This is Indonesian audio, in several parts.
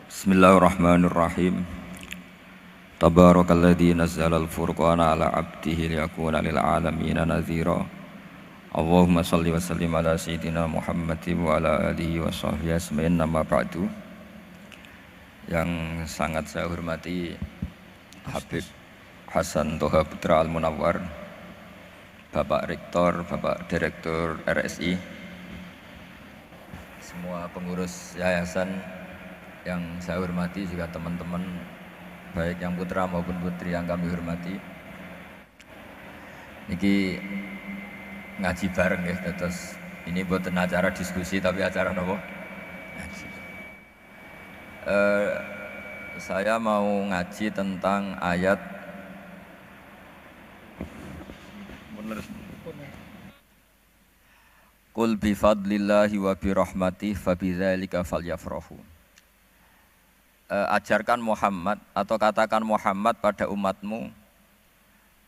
Bismillahirrahmanirrahim. Tabarakalladzi nazzalal furqana ala 'abdihi liyakuna lil 'alamin nadhira. Allahumma shalli wa sallim ala sayyidina Muhammadin wa ala alihi wa sahbihi ajmain. Nama ba'du. Yang sangat saya hormati Habib Hasan Toha Putra Al-Munawwar, Bapak Rektor, Bapak Direktur RSI, semua pengurus yayasan yang saya hormati, juga teman-teman baik yang putra maupun putri yang kami hormati. Niki ngaji bareng ya, terus ini bukan acara diskusi tapi acara nopo? Ngaji. Saya mau ngaji tentang ayat Qul bi fadlillahi wa bi rahmatihi fabidzalika falyafrahu. Ajarkan Muhammad atau katakan Muhammad pada umatmu,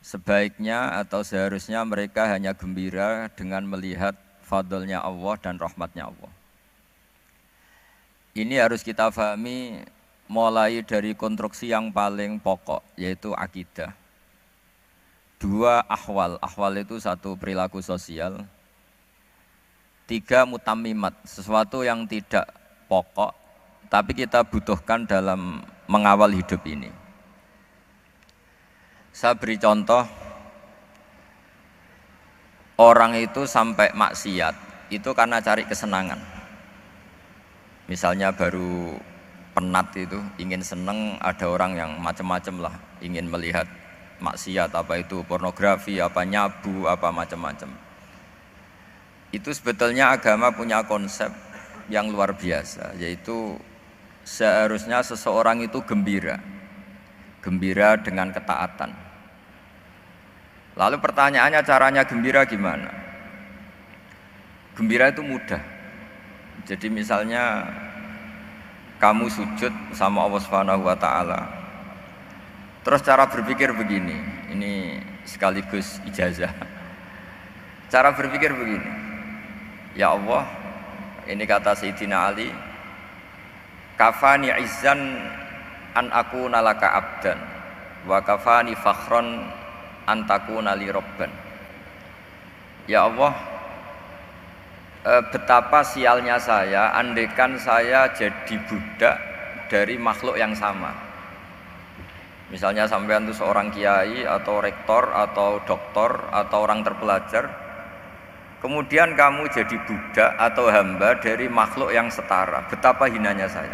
sebaiknya atau seharusnya mereka hanya gembira dengan melihat fadlnya Allah dan rahmatnya Allah. Ini harus kita pahami mulai dari konstruksi yang paling pokok, yaitu akidah. Dua ahwal, ahwal itu satu perilaku sosial. Tiga mutammimat, sesuatu yang tidak pokok tapi kita butuhkan dalam mengawal hidup ini. Saya beri contoh, orang itu sampai maksiat itu karena cari kesenangan. Misalnya baru penat itu, ingin seneng, ada orang yang macam-macam lah, ingin melihat maksiat, apa itu pornografi, apa nyabu, apa macam-macam. Itu sebetulnya agama punya konsep yang luar biasa, yaitu seharusnya seseorang itu gembira dengan ketaatan. Lalu pertanyaannya, caranya gembira gimana? Gembira itu mudah. Jadi misalnya kamu sujud sama Allah Subhanahu wa taala. Terus cara berpikir begini, ini sekaligus ijazah. Cara berpikir begini. Ya Allah, ini kata Sayyidina Ali, kafani izzan an akuna laka abdan wa kafani fakhron an takuna li robban. Ya Allah, betapa sialnya saya andaikan saya jadi budak dari makhluk yang sama. Misalnya sampean itu seorang kiai atau rektor atau doktor atau orang terpelajar, kemudian kamu jadi budak atau hamba dari makhluk yang setara, betapa hinanya saya.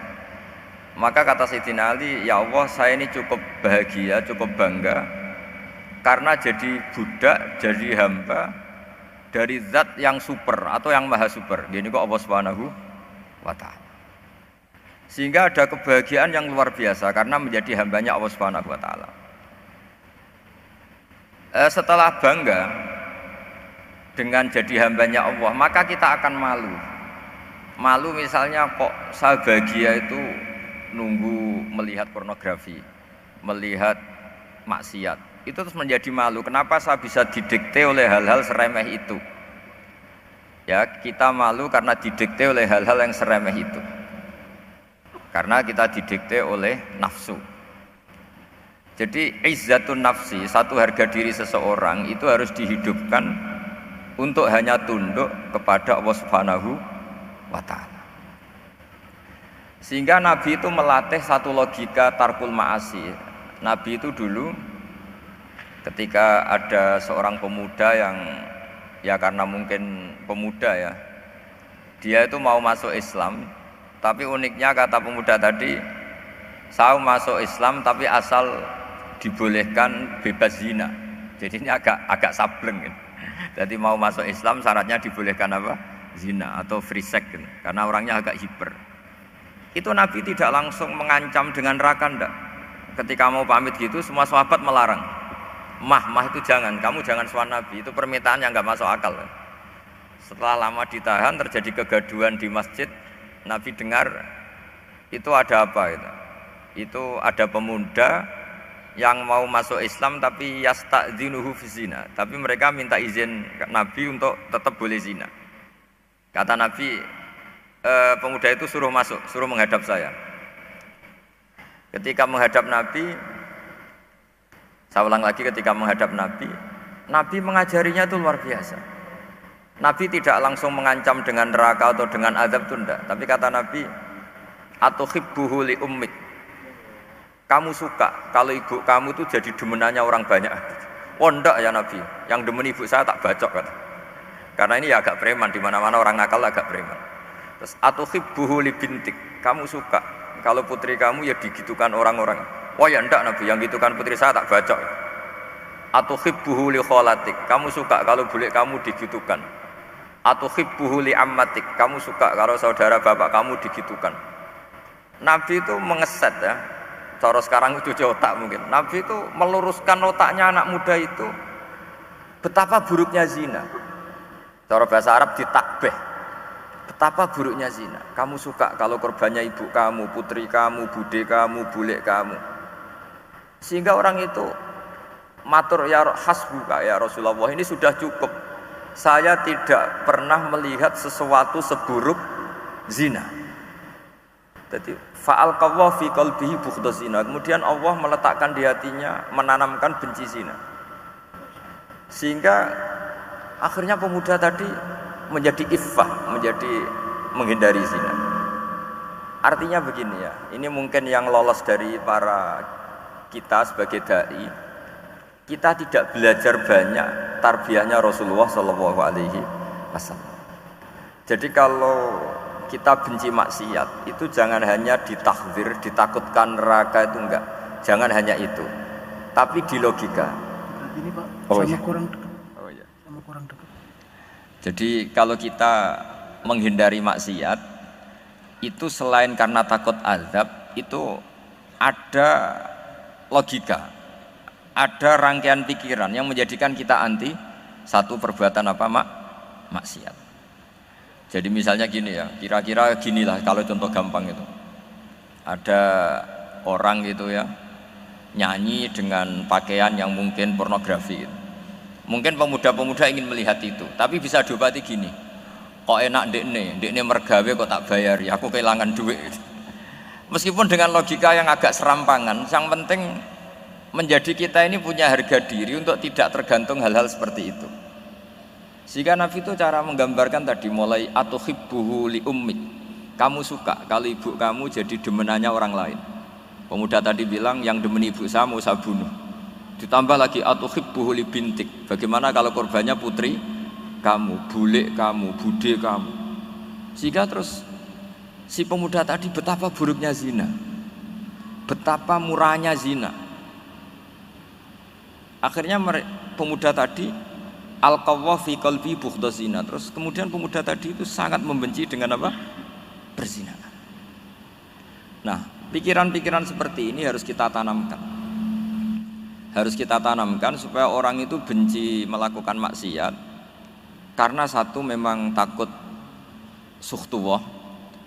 Maka kata Sayyidina Ali, ya Allah, saya ini cukup bahagia, cukup bangga karena jadi budak, jadi hamba dari zat yang super atau yang maha super. Ini kok Allah Subhanahu wa ta'ala. Sehingga ada kebahagiaan yang luar biasa karena menjadi hambanya Allah Subhanahu wa ta'ala. Setelah bangga dengan jadi hambanya Allah, maka kita akan malu. Malu misalnya, kok saya bahagia itu nunggu melihat pornografi, melihat maksiat. Itu terus menjadi malu. Kenapa saya bisa didikte oleh hal-hal seremeh itu? Ya, kita malu karena didikte oleh hal-hal yang seremeh itu. Karena kita didikte oleh nafsu. Jadi izzatun nafsi, satu harga diri seseorang itu harus dihidupkan untuk hanya tunduk kepada Allah Subhanahu wa ta'ala. Sehingga Nabi itu melatih satu logika tarkul ma'asi. Nabi itu dulu ketika ada seorang pemuda yang, ya karena mungkin pemuda ya, dia itu mau masuk Islam, tapi uniknya kata pemuda tadi, saya masuk Islam tapi asal dibolehkan bebas zina. Jadi ini agak sableng gitu. Jadi mau masuk Islam syaratnya dibolehkan apa? Zina atau free sex gitu. Karena orangnya agak hiper. Itu Nabi tidak langsung mengancam dengan neraka, enggak. Ketika mau pamit gitu, semua sahabat melarang. Mah itu jangan, kamu jangan sowan Nabi, itu permintaan yang enggak masuk akal. Setelah lama ditahan, terjadi kegaduhan di masjid. Nabi dengar itu ada apa itu? Itu ada pemuda yang mau masuk Islam tapi yasta'dzinuhu fi zina, tapi mereka minta izin Nabi untuk tetap boleh zina. Kata Nabi, pemuda itu suruh masuk, suruh menghadap saya. Ketika menghadap Nabi, saya ulang lagi, ketika menghadap Nabi, Nabi mengajarinya itu luar biasa. Nabi tidak langsung mengancam dengan neraka atau dengan azab, itu enggak. Tapi kata Nabi, atuhibbuhu li ummik. Kamu suka kalau ibu kamu itu jadi demenannya orang banyak. Oh enggak ya Nabi, yang demen ibu saya tak bacok kan. Karena ini ya agak preman, di mana-mana orang nakal agak preman. Terus atuhibbuhu li bintik. Kamu suka kalau putri kamu ya digitukan orang-orang. Oh ya enggak Nabi, yang gitukan putri saya tak bacok. Atuhibbuhu li kholatik. Kamu suka kalau bule kamu digitukan. Atuhibbuhu li ammatik. Kamu suka kalau saudara bapak kamu digitukan. Nabi itu mengeset ya. Cara sekarang itu otak mungkin. Nabi itu meluruskan otaknya anak muda itu betapa buruknya zina. Cara bahasa Arab ditakbih. Betapa buruknya zina. Kamu suka kalau korbannya ibu kamu, putri kamu, bude kamu, bule kamu. Sehingga orang itu matur ya hasbuka ya Rasulullah, ini sudah cukup. Saya tidak pernah melihat sesuatu seburuk zina. Jadi fa'alqallahu fi qalbihi bughdha zina. Kemudian Allah meletakkan di hatinya, menanamkan benci zina. Sehingga akhirnya pemuda tadi menjadi iffah, menjadi menghindari zina. Artinya begini ya, ini mungkin yang lolos dari para kita sebagai dai, kita tidak belajar banyak tarbiyahnya Rasulullah Shallallahu Alaihi Wasallam. Jadi kalau kita benci maksiat itu jangan hanya ditahdzir, ditakutkan neraka, itu enggak. Jangan hanya itu, tapi di logika. Ini Pak, Oh, sama iya. kurang dekat. Oh, iya. Sama kurang dekat. Jadi kalau kita menghindari maksiat itu selain karena takut azab, itu ada logika, ada rangkaian pikiran yang menjadikan kita anti satu perbuatan apa maksiat. Jadi misalnya gini ya, kira-kira ginilah kalau contoh gampang itu. Ada orang gitu ya, nyanyi dengan pakaian yang mungkin pornografi gitu. Mungkin pemuda-pemuda ingin melihat itu, tapi bisa diobati gini. Kok enak ndekne mergawe kok tak bayari, aku kehilangan duit. Meskipun dengan logika yang agak serampangan, yang penting menjadi kita ini punya harga diri untuk tidak tergantung hal-hal seperti itu. Sehingga Nabi itu cara menggambarkan tadi mulai atuhibbuhu li ummik. Kamu suka kalau ibu kamu jadi demenannya orang lain. Pemuda tadi bilang yang demen ibu saya mau saya bunuh. Ditambah lagi atuhibbuhu li bintik. Bagaimana kalau korbannya putri kamu, bule kamu, bude kamu. Sehingga terus si pemuda tadi betapa buruknya zina, betapa murahnya zina. Akhirnya pemuda tadi alqawwa fi qalbi bughdha zina. Terus kemudian pemuda tadi itu sangat membenci dengan apa? Perzinahan. Nah, pikiran-pikiran seperti ini harus kita tanamkan. Harus kita tanamkan supaya orang itu benci melakukan maksiat. Karena satu memang takut sukhtuwah,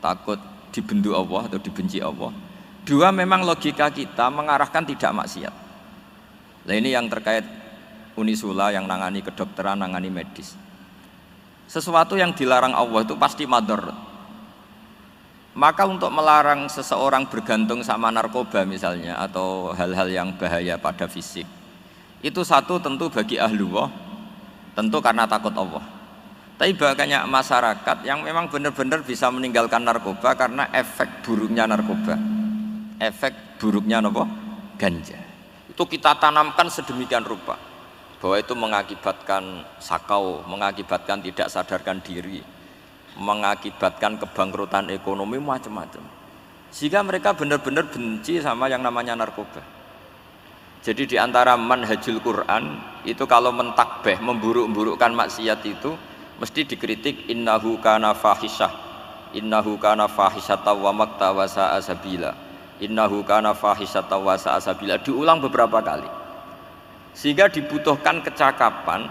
takut dibendu Allah atau dibenci Allah. Dua, memang logika kita mengarahkan tidak maksiat. Nah ini yang terkait Unisula yang nangani kedokteran, nangani medis. Sesuatu yang dilarang Allah itu pasti madharat. Maka untuk melarang seseorang bergantung sama narkoba misalnya atau hal-hal yang bahaya pada fisik, itu satu tentu bagi ahlullah, tentu karena takut Allah. Tapi banyak masyarakat yang memang benar-benar bisa meninggalkan narkoba karena efek buruknya narkoba, efek buruknya apa? Ganja. Itu kita tanamkan sedemikian rupa bahwa itu mengakibatkan sakau, mengakibatkan tidak sadarkan diri, mengakibatkan kebangkrutan ekonomi, macam-macam. Sehingga mereka benar-benar benci sama yang namanya narkoba. Jadi di antara manhajul Quran itu kalau mentakbih, memburuk-burukkan maksiat itu mesti dikritik innahu kana fahisyah, innahu kana fahisyata wa makta wa sa'a sabila, innahu kana fahisyata wa sa'a sabila, diulang beberapa kali. Sehingga dibutuhkan kecakapan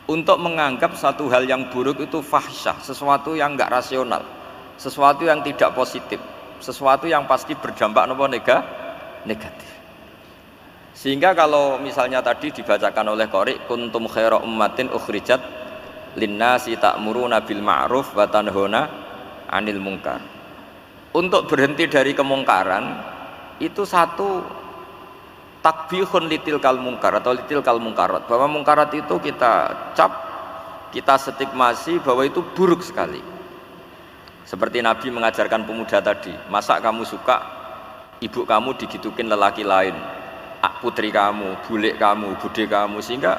untuk menganggap satu hal yang buruk itu fahisyah, sesuatu yang enggak rasional, sesuatu yang tidak positif, sesuatu yang pasti berdampak negatif. Sehingga kalau misalnya tadi dibacakan oleh qari kuntum khaira ummatin ukhrijat linnasi ta'muruna bil ma'ruf wa tanhauna anil mungkar. Untuk berhenti dari kemungkaran itu satu takbihun litilkal mungkar atau litilkal mungkarat, bahwa mungkarat itu kita cap, kita stigmasi bahwa itu buruk sekali. Seperti Nabi mengajarkan pemuda tadi, masa kamu suka ibu kamu digitukin lelaki lain, putri kamu, bulik kamu, bude kamu, sehingga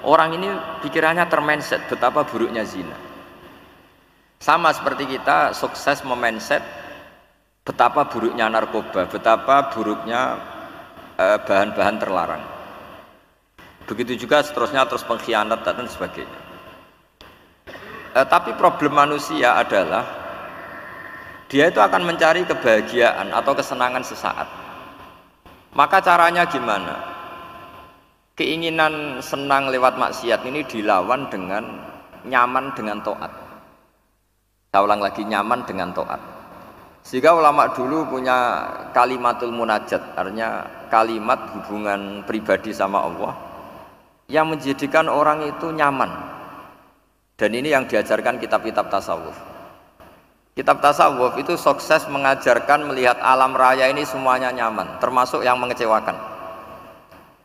orang ini pikirannya termindset betapa buruknya zina. Sama seperti kita sukses memindset betapa buruknya narkoba, betapa buruknya bahan-bahan terlarang. Begitu juga seterusnya, terus pengkhianat dan sebagainya. Tapi problem manusia adalah dia itu akan mencari kebahagiaan atau kesenangan sesaat. Maka caranya gimana? Keinginan senang lewat maksiat ini dilawan dengan nyaman dengan taat. Saya ulang lagi, nyaman dengan taat. Sehingga ulama dulu punya kalimatul munajat, artinya kalimat hubungan pribadi sama Allah yang menjadikan orang itu nyaman. Dan ini yang diajarkan kitab-kitab tasawuf. Kitab tasawuf itu sukses mengajarkan melihat alam raya ini semuanya nyaman, termasuk yang mengecewakan.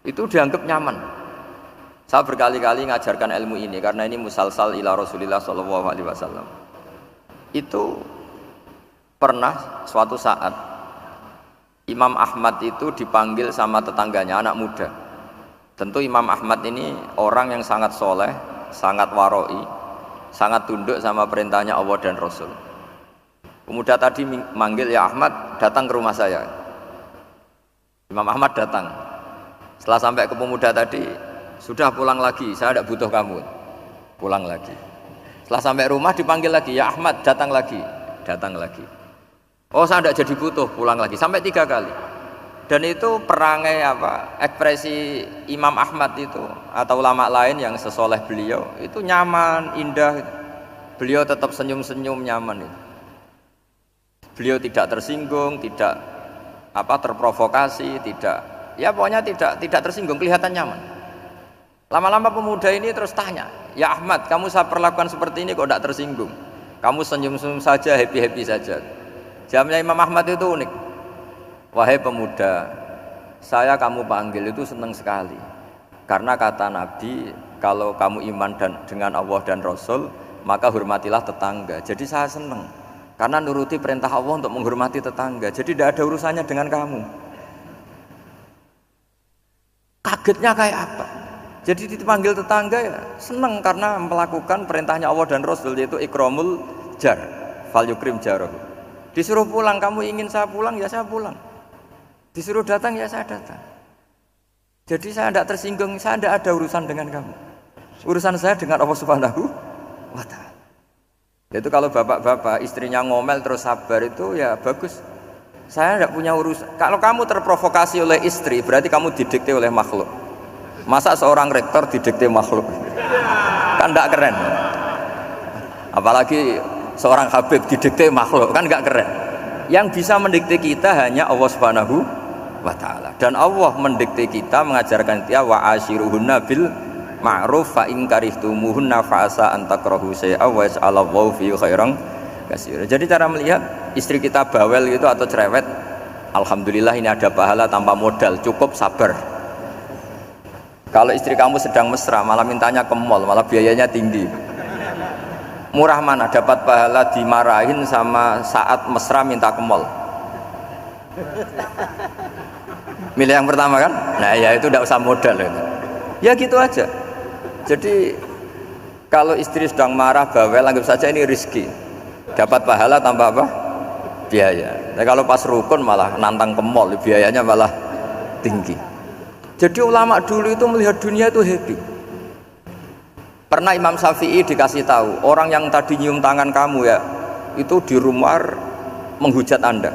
Itu dianggap nyaman. Saya berkali-kali mengajarkan ilmu ini karena ini musalsal ila Rasulillah SAW. Itu pernah suatu saat Imam Ahmad itu dipanggil sama tetangganya, anak muda. Tentu Imam Ahmad ini orang yang sangat soleh, sangat waroi, sangat tunduk sama perintahnya Allah dan Rasul. Pemuda tadi manggil, ya Ahmad, datang ke rumah saya. Imam Ahmad datang. Setelah sampai ke pemuda tadi, sudah pulang lagi, saya tidak butuh kamu. Pulang lagi. Setelah sampai rumah dipanggil lagi, ya Ahmad, datang lagi. Datang lagi. Oh, saya tidak jadi butuh, pulang lagi, sampai 3 kali. Dan itu perangai ekspresi Imam Ahmad itu atau ulama lain yang sesoleh beliau itu nyaman, indah. Beliau tetap senyum-senyum, nyaman itu. Beliau tidak tersinggung, tidak terprovokasi, pokoknya tidak tersinggung, kelihatan nyaman. Lama-lama pemuda ini terus tanya, ya Ahmad, kamu saya perlakukan seperti ini kok tidak tersinggung? Kamu senyum-senyum saja, happy-happy saja. Jawabnya Imam Ahmad itu unik. Wahai pemuda, saya kamu panggil itu senang sekali. Karena kata Nabi, kalau kamu iman dengan Allah dan Rasul, maka hormatilah tetangga. Jadi saya senang. Karena nuruti perintah Allah untuk menghormati tetangga. Jadi tidak ada urusannya dengan kamu. Kagetnya kayak apa? Jadi dipanggil tetangga ya senang karena melakukan perintahnya Allah dan Rasul, yaitu ikramul jar, fal yukrim jarahu. Disuruh pulang, kamu ingin saya pulang, ya saya pulang. Disuruh datang, ya saya datang. Jadi saya tidak tersinggung, saya tidak ada urusan dengan kamu. Urusan saya dengan Allah Subhanahu wa Ta'ala. Itu kalau bapak-bapak istrinya ngomel terus sabar itu ya bagus. Saya tidak punya urusan. Kalau kamu terprovokasi oleh istri, berarti kamu didikte oleh makhluk. Masa seorang rektor didikte makhluk? Kan tidak keren. Apalagi seorang Habib didikte makhluk, kan enggak keren. Yang bisa mendikte kita hanya Allah Subhanahu wa Ta'ala. Dan Allah mendikte kita, mengajarkan kita wa ashiruhunna bil ma'ruf fa in karihtumuhunna fa asa an takrahu shay'an wa yaj'alallahu fi khairan katsira. Jadi cara melihat istri kita bawel gitu atau cerewet, alhamdulillah ini ada pahala tanpa modal, cukup sabar. Kalau istri kamu sedang mesra, malah mintanya ke mall, malah biayanya tinggi. Murah mana dapat pahala dimarahin sama saat mesra minta ke mall? Milih yang pertama kan? Nah ya itu tidak usah modal itu. Ya gitu aja. Jadi kalau istri sedang marah bawel, anggap saja ini rezeki. Dapat pahala tanpa apa? Biaya. Nah, kalau pas rukun malah nantang ke mall, biayanya malah tinggi. Jadi ulama dulu itu melihat dunia itu happy. Pernah Imam Syafi'i dikasih tahu, orang yang tadi nyium tangan kamu ya, itu di rumah menghujat Anda.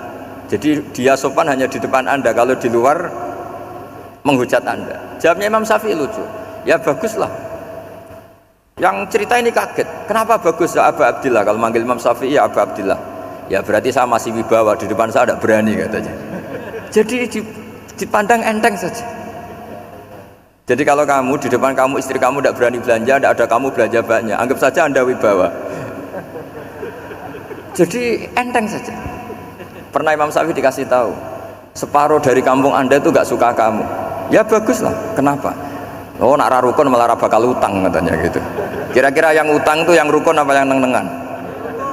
Jadi dia sopan hanya di depan Anda, kalau di luar menghujat Anda. Jawabnya Imam Syafi'i lucu. Ya baguslah. Yang cerita ini kaget. Kenapa bagus ya Aba Abdillah? Kalau manggil Imam Syafi'i ya Aba Abdillah. Ya berarti saya masih wibawa, di depan saya tidak berani katanya. Jadi dipandang enteng saja. Jadi kalau kamu di depan kamu istri kamu tidak berani belanja, tidak ada kamu belanja banyak, anggap saja Anda wibawa. Jadi enteng saja. Pernah Imam Syafi'i dikasih tahu, separuh dari kampung Anda itu gak suka kamu. Ya baguslah. Kenapa? Oh nak rukun malah bakal utang katanya gitu. Kira-kira yang utang itu yang rukun apa yang neng-nengan?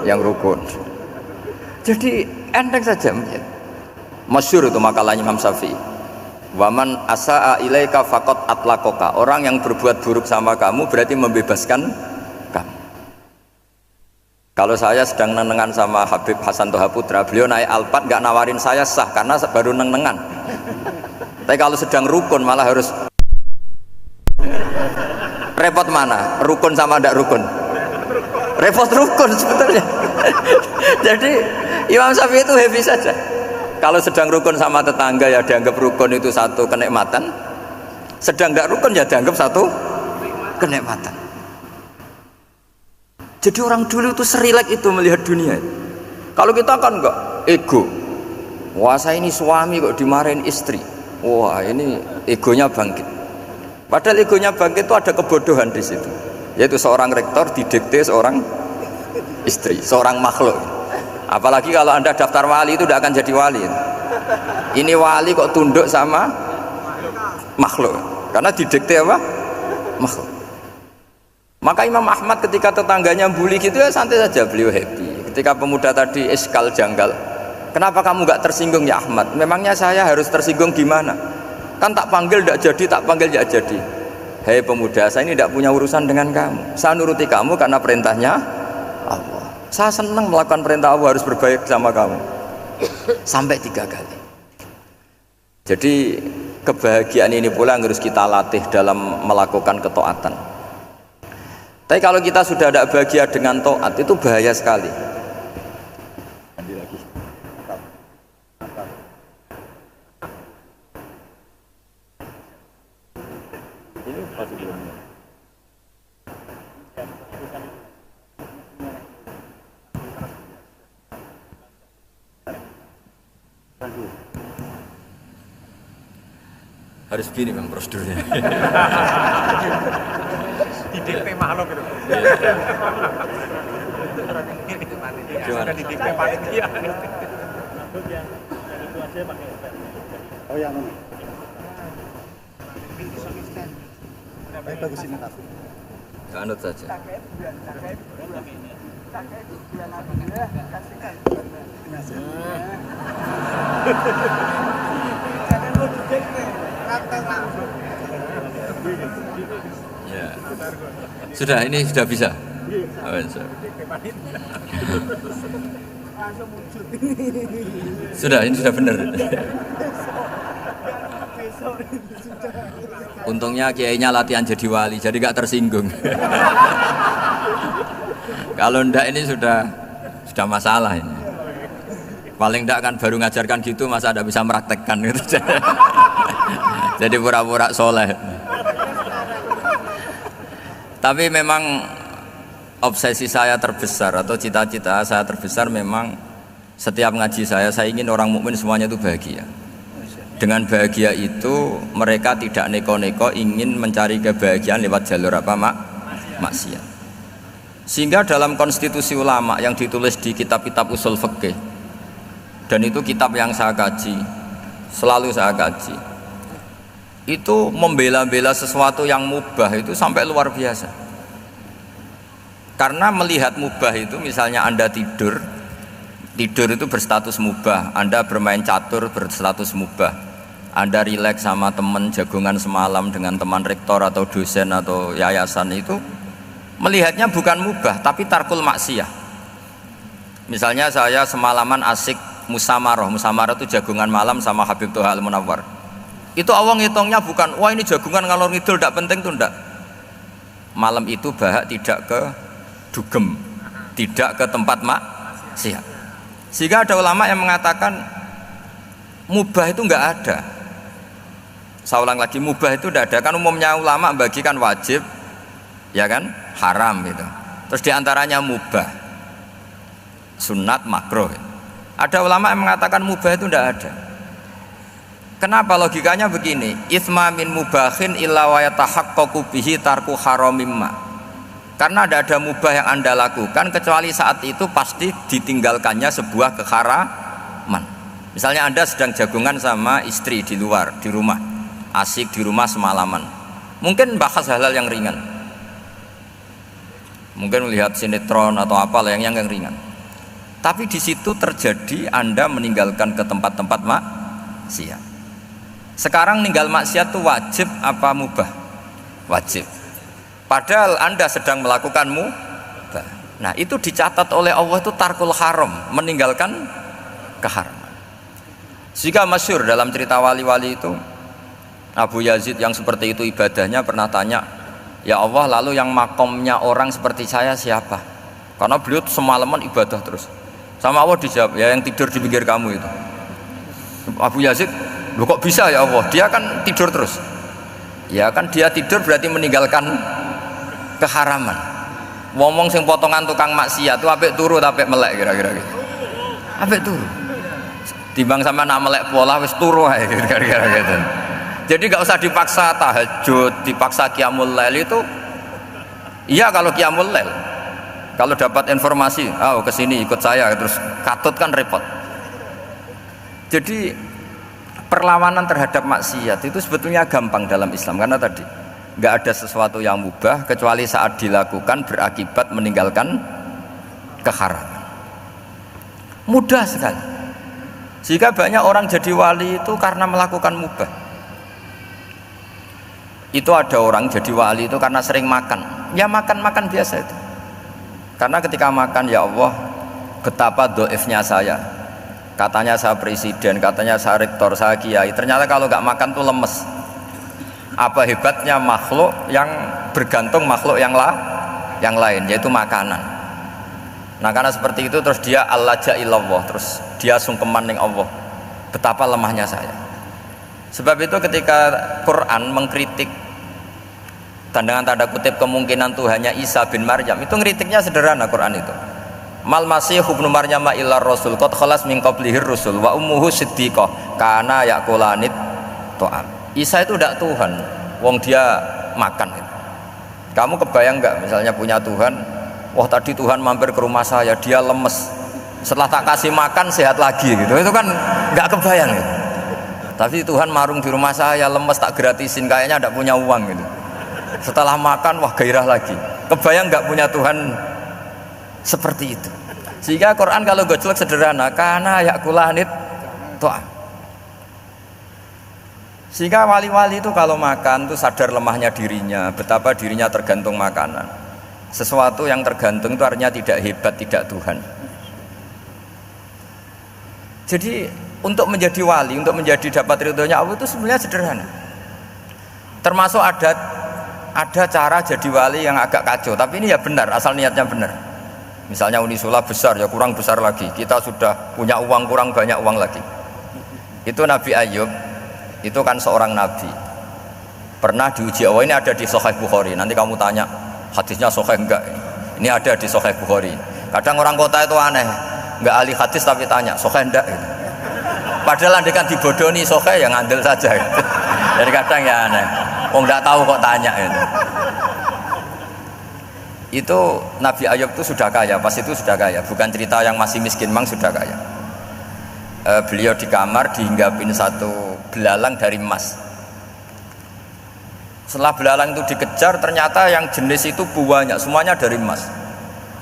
Yang rukun. Jadi enteng saja. Masyhur itu makalahnya Imam Syafi'i. Waman asaa ilaika faqat atlaqaka. Orang yang berbuat buruk sama kamu berarti membebaskan kamu. Kalau saya sedang nenengan sama Habib Hasan Toha Putra, beliau naik Alphard nggak nawarin saya sah karena baru nenengan. Tapi kalau sedang rukun malah harus repot mana? Rukun sama tidak rukun? Repot rukun sebetulnya. Jadi Imam Syafi'i itu happy saja. Kalau sedang rukun sama tetangga ya dianggap rukun itu satu kenikmatan. Sedang tidak rukun ya dianggap satu kenikmatan. Jadi orang dulu itu serilek itu melihat dunia. Kalau kita kan enggak, ego. Wah saya ini suami kok dimarahin istri. Wah ini egonya bangkit. Padahal egonya bangkit itu ada kebodohan di situ. Yaitu seorang rektor didikte seorang istri, seorang makhluk. Apalagi kalau Anda daftar wali itu tidak akan jadi wali. Ini wali kok tunduk sama makhluk. Karena didikte apa? Makhluk. Maka Imam Ahmad ketika tetangganya bully gitu ya santai saja, beliau happy. Ketika pemuda tadi iskal janggal, kenapa kamu gak tersinggung ya Ahmad? Memangnya saya harus tersinggung gimana? Kan tak panggil tidak jadi, tak panggil tidak jadi. Hei pemuda, saya ini tidak punya urusan dengan kamu. Saya nuruti kamu karena perintahnya Allah. Saya senang melakukan perintah Allah, harus berbaik sama kamu. Sampai 3 kali. Jadi kebahagiaan ini pula yang harus kita latih dalam melakukan ketaatan. Tapi kalau kita sudah tidak bahagia dengan taat itu bahaya sekali. Ini masih belum. Harus begini Bang prosedurnya. Didikte makhluk gitu. Gimana? Didikte panitia. Oh yang ini. Bagus ini tapi. Anut saja. Ya. Sudah, ini sudah bisa. Oh, sudah, ini sudah benar. Untungnya kiainya latihan jadi wali, jadi gak tersinggung. Kalau ndak ini sudah masalah ini. Paling ndak kan baru ngajarkan gitu, masa ada bisa meraktekkan gitu. Jadi pura-pura soleh. Tapi memang obsesi saya terbesar atau cita-cita saya terbesar memang setiap ngaji saya ingin orang mukmin semuanya itu bahagia. Dengan bahagia itu mereka tidak neko-neko ingin mencari kebahagiaan lewat jalur apa maksiat. Sehingga dalam konstitusi ulama yang ditulis di kitab-kitab usul fikih, dan itu kitab yang saya kaji, selalu saya kaji, itu membela-bela sesuatu yang mubah itu sampai luar biasa. Karena melihat mubah itu, misalnya Anda tidur itu berstatus mubah, Anda bermain catur berstatus mubah, Anda rileks sama teman jagongan semalam dengan teman rektor atau dosen atau yayasan, itu melihatnya bukan mubah tapi tarkul maksiyah. Misalnya saya semalaman asik musamarah itu jagongan malam sama Habib Toha Al-Munawwar. Itu Allah ngitungnya bukan, wah ini jagungan ngalor ngidul tidak penting, tuh enggak. Malam itu bahak tidak ke dugem, tidak ke tempat maksiat. Sehingga ada ulama yang mengatakan mubah itu enggak ada. Saya ulang lagi, mubah itu enggak ada. Kan umumnya ulama bagikan wajib, ya kan, haram gitu. Terus diantaranya mubah, sunat, makruh. Ada ulama yang mengatakan mubah itu enggak ada. Kenapa? Logikanya begini, itsma min mubahin illa wa yatahaqqaqu bihi tarku haramimma. Karena tidak ada mubah yang Anda lakukan kecuali saat itu pasti ditinggalkannya sebuah keharaman. Misalnya Anda sedang jagungan sama istri di luar, di rumah, asik di rumah semalaman, mungkin bahas hal-hal yang ringan, mungkin melihat sinetron atau apa yang ringan. Tapi di situ terjadi Anda meninggalkan ke tempat-tempat maksiat. Sekarang ninggal maksiat itu wajib apa mubah? Wajib. Padahal Anda sedang melakukan mubah. Nah, itu dicatat oleh Allah itu tarkul haram, meninggalkan keharaman. Jika masyhur dalam cerita wali-wali itu, Abu Yazid yang seperti itu ibadahnya pernah tanya, ya Allah, lalu yang makomnya orang seperti saya siapa? Karena beliau semalaman ibadah terus. Sama Allah dijawab, ya yang tidur di pinggir kamu itu. Abu Yazid, loh kok bisa ya Allah? Dia kan tidur terus. Ya kan dia tidur berarti meninggalkan keharaman. Ngomong sing potongan tukang maksiat itu apik turu apik melek kira-kira gitu. Apik turu. Timbang sama nak melek pola wis turu ae kira-kira gitu. Jadi nggak usah dipaksa tahajud, dipaksa qiyamul lail itu. Iya kalau qiyamul lail. Kalau dapat informasi, kesini ikut saya, terus katut kan repot. Jadi perlawanan terhadap maksiat itu sebetulnya gampang dalam Islam, karena tadi nggak ada sesuatu yang mubah kecuali saat dilakukan berakibat meninggalkan keharaman. Mudah sekali. Jika banyak orang jadi wali itu karena melakukan mubah. Itu ada orang jadi wali itu karena sering makan. Ya makan biasa itu. Karena ketika makan, ya Allah, betapa doifnya saya. Katanya saya presiden, katanya saya rektor, saya kiai. Ternyata kalau nggak makan tuh lemes. Apa hebatnya makhluk yang bergantung makhluk yang lain, yaitu makanan. Nah karena seperti itu terus dia al-laja'illallah, terus dia sungkeman ning Allah. Betapa lemahnya saya. Sebab itu ketika Quran mengkritik dengan tanda kutip kemungkinan Tuhannya Isa bin Maryam, itu ngeritiknya sederhana. Quran itu mal masih ibnu Maryam illa rasul qad khalas min qablihir rusul wa ummuhu siddiqah kana yaqulanit ta'am. Isa itu tidak Tuhan, wong dia makan itu. Kamu kebayang nggak misalnya punya Tuhan, wah tadi Tuhan mampir ke rumah saya, dia lemes, setelah tak kasih makan sehat lagi gitu, itu kan nggak kebayang gitu. Tapi Tuhan marung di rumah saya, lemes tak gratisin, kayaknya tidak punya uang gitu. Setelah makan, wah gairah lagi. Kebayang nggak punya Tuhan seperti itu? Sehingga Quran kalau gojlok sederhana, karena yakulanit to'am. Sehingga wali-wali itu kalau makan tuh sadar lemahnya dirinya, betapa dirinya tergantung makanan. Sesuatu yang tergantung itu artinya tidak hebat, tidak Tuhan. Jadi untuk menjadi wali, untuk menjadi dapat ridhonya Allah itu sebenarnya sederhana. Termasuk ada cara jadi wali yang agak kacau, tapi ini ya benar, asal niatnya benar. Misalnya Unisula besar, ya kurang besar lagi. Kita sudah punya uang, kurang banyak uang lagi. Itu Nabi Ayub, itu kan seorang nabi. Pernah diuji Allah, ini ada di Sahih Bukhari. Nanti kamu tanya, hadisnya sahih enggak? Ini ada di Sahih Bukhari. Kadang orang kota itu aneh, enggak ahli hadis tapi tanya, sahih enggak? Gitu. Padahal andekan dibodoni sahih, ya ngandel saja. Gitu. Jadi kadang ya aneh. Oh nggak tahu kok tanya itu. Itu Nabi Ayub itu sudah kaya, pas itu sudah kaya, bukan cerita yang masih miskin, mang sudah kaya. Beliau di kamar dihinggapin satu belalang dari emas. Setelah belalang itu dikejar, ternyata yang jenis itu banyak, semuanya dari emas.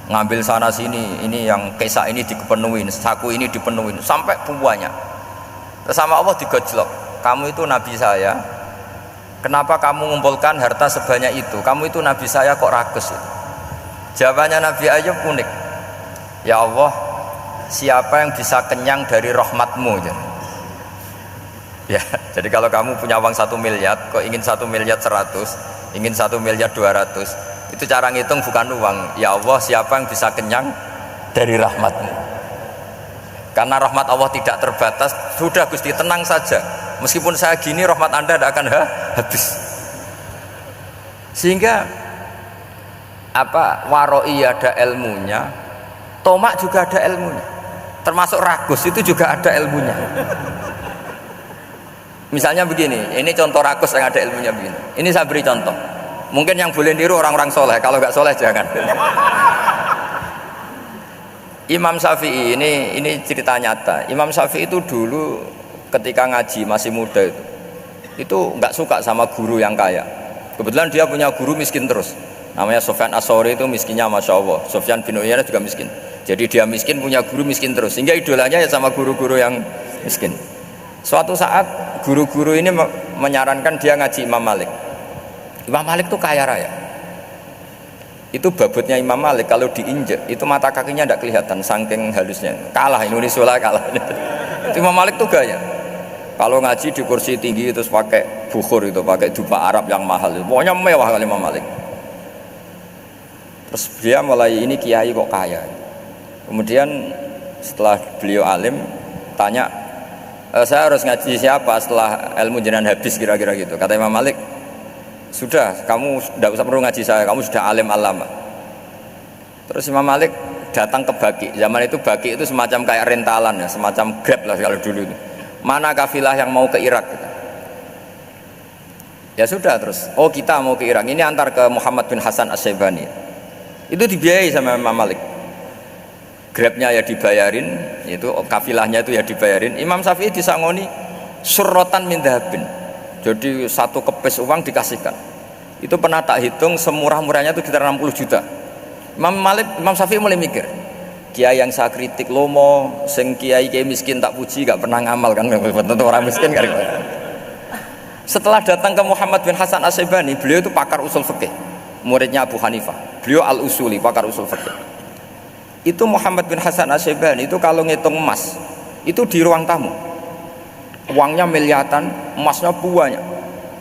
Ngambil sana sini, ini yang kesak ini dipenuhin, saku ini dipenuhin, sampai banyak. Terus sama Allah digojlok, kamu itu nabi saya. Kenapa kamu mengumpulkan harta sebanyak itu? Kamu itu nabi saya kok rakus itu? Jawabannya Nabi Ayub unik. Ya Allah, siapa yang bisa kenyang dari rahmatmu? Ya, jadi kalau kamu punya uang 1 miliar, kok ingin 1 miliar 100, ingin 1 miliar 200, itu cara ngitung bukan uang. Ya Allah, siapa yang bisa kenyang dari rahmatmu? Karena rahmat Allah tidak terbatas. Sudah Gusti, tenang saja. Meskipun saya gini, rahmat Anda tidak akan habis. Sehingga waroi ada ilmunya, tomak juga ada ilmunya, termasuk ragus itu juga ada ilmunya. Misalnya begini, ini contoh ragus yang ada ilmunya begini. Ini saya beri contoh. Mungkin yang boleh niru orang-orang soleh, kalau nggak soleh jangan. Imam Syafi'i ini cerita nyata. Imam Syafi'i itu dulu ketika ngaji masih muda itu nggak suka sama guru yang kaya. Kebetulan dia punya guru miskin terus. Namanya Sufyan As-Tsauri, itu miskinnya Masya Allah. Sufyan bin Uyainah juga miskin. Jadi dia miskin, punya guru miskin terus. Sehingga idolanya ya sama guru-guru yang miskin. Suatu saat guru-guru ini menyarankan dia ngaji Imam Malik. Imam Malik itu kaya raya. Itu babutnya Imam Malik kalau diinjek itu mata kakinya tidak kelihatan saking halusnya. Kalah Indonesia lah, kalah. Itu Imam Malik tuh gaya. Kalau ngaji di kursi tinggi terus pakai bukhur itu, pakai dupa Arab yang mahal. Pokoknya mewah kali Imam Malik. Terus dia mulai ini kiai kok kaya. Kemudian setelah beliau alim tanya, saya harus ngaji siapa setelah ilmu jenengan habis kira-kira gitu. Kata Imam Malik, sudah, kamu tidak usah perlu ngaji saya, kamu sudah alim alama. Terus Imam Malik datang ke Baki. Zaman itu Baki itu semacam kayak rentalan ya, semacam Grab lah kalau dulu itu. Mana kafilah yang mau ke Irak gitu. Ya sudah terus, oh kita mau ke Irak, ini antar ke Muhammad bin Hasan As-Syaibani. Itu dibiayai sama Imam Malik. Grabnya ya dibayarin, itu kafilahnya itu ya dibayarin. Imam Syafi'i disangoni surrotan min dhahabin. Jadi satu kepes uang dikasihkan. Itu pernah tak hitung semurah-murahnya itu sekitar 60 juta. Imam Syafi'i mulai mikir, kiai yang saya kritik lomo, sing kiai miskin tak puji, gak pernah ngamal kan, tentu orang miskin kan. Setelah datang ke Muhammad bin Hasan As-Syaibani, beliau itu pakar usul fikih, muridnya Abu Hanifah. Beliau al-usuli, pakar usul fikih. Itu Muhammad bin Hasan As-Syaibani itu kalau ngitung emas, itu di ruang tamu. Uangnya miliaran, emasnya banyak.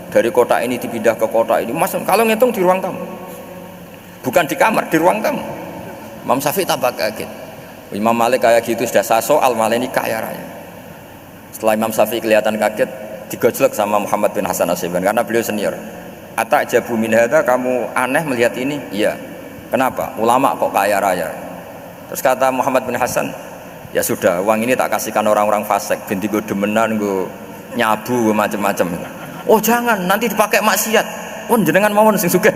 Dari kota ini dipindah ke kota ini, emas kalau ngitung di ruang tamu. Bukan di kamar, di ruang tamu. Imam Syafi'i tambah kaget. Imam Malik kayak gitu sudah saya soal, malah ini kaya raya. Setelah Imam Syafi'i kelihatan kaget, digojlok sama Muhammad bin Hasan As-Syaibani karena beliau senior. Ata'jabu min hadza, kamu aneh melihat ini? Iya. Kenapa? Ulama kok kaya raya. Terus kata Muhammad bin Hasan, ya sudah, uang ini tak kasihkan orang-orang fasik, binti gue demenan, gue nyabu, gue macam-macam. Oh jangan, nanti dipakai maksiat. Oh jenengan mawon sing suka.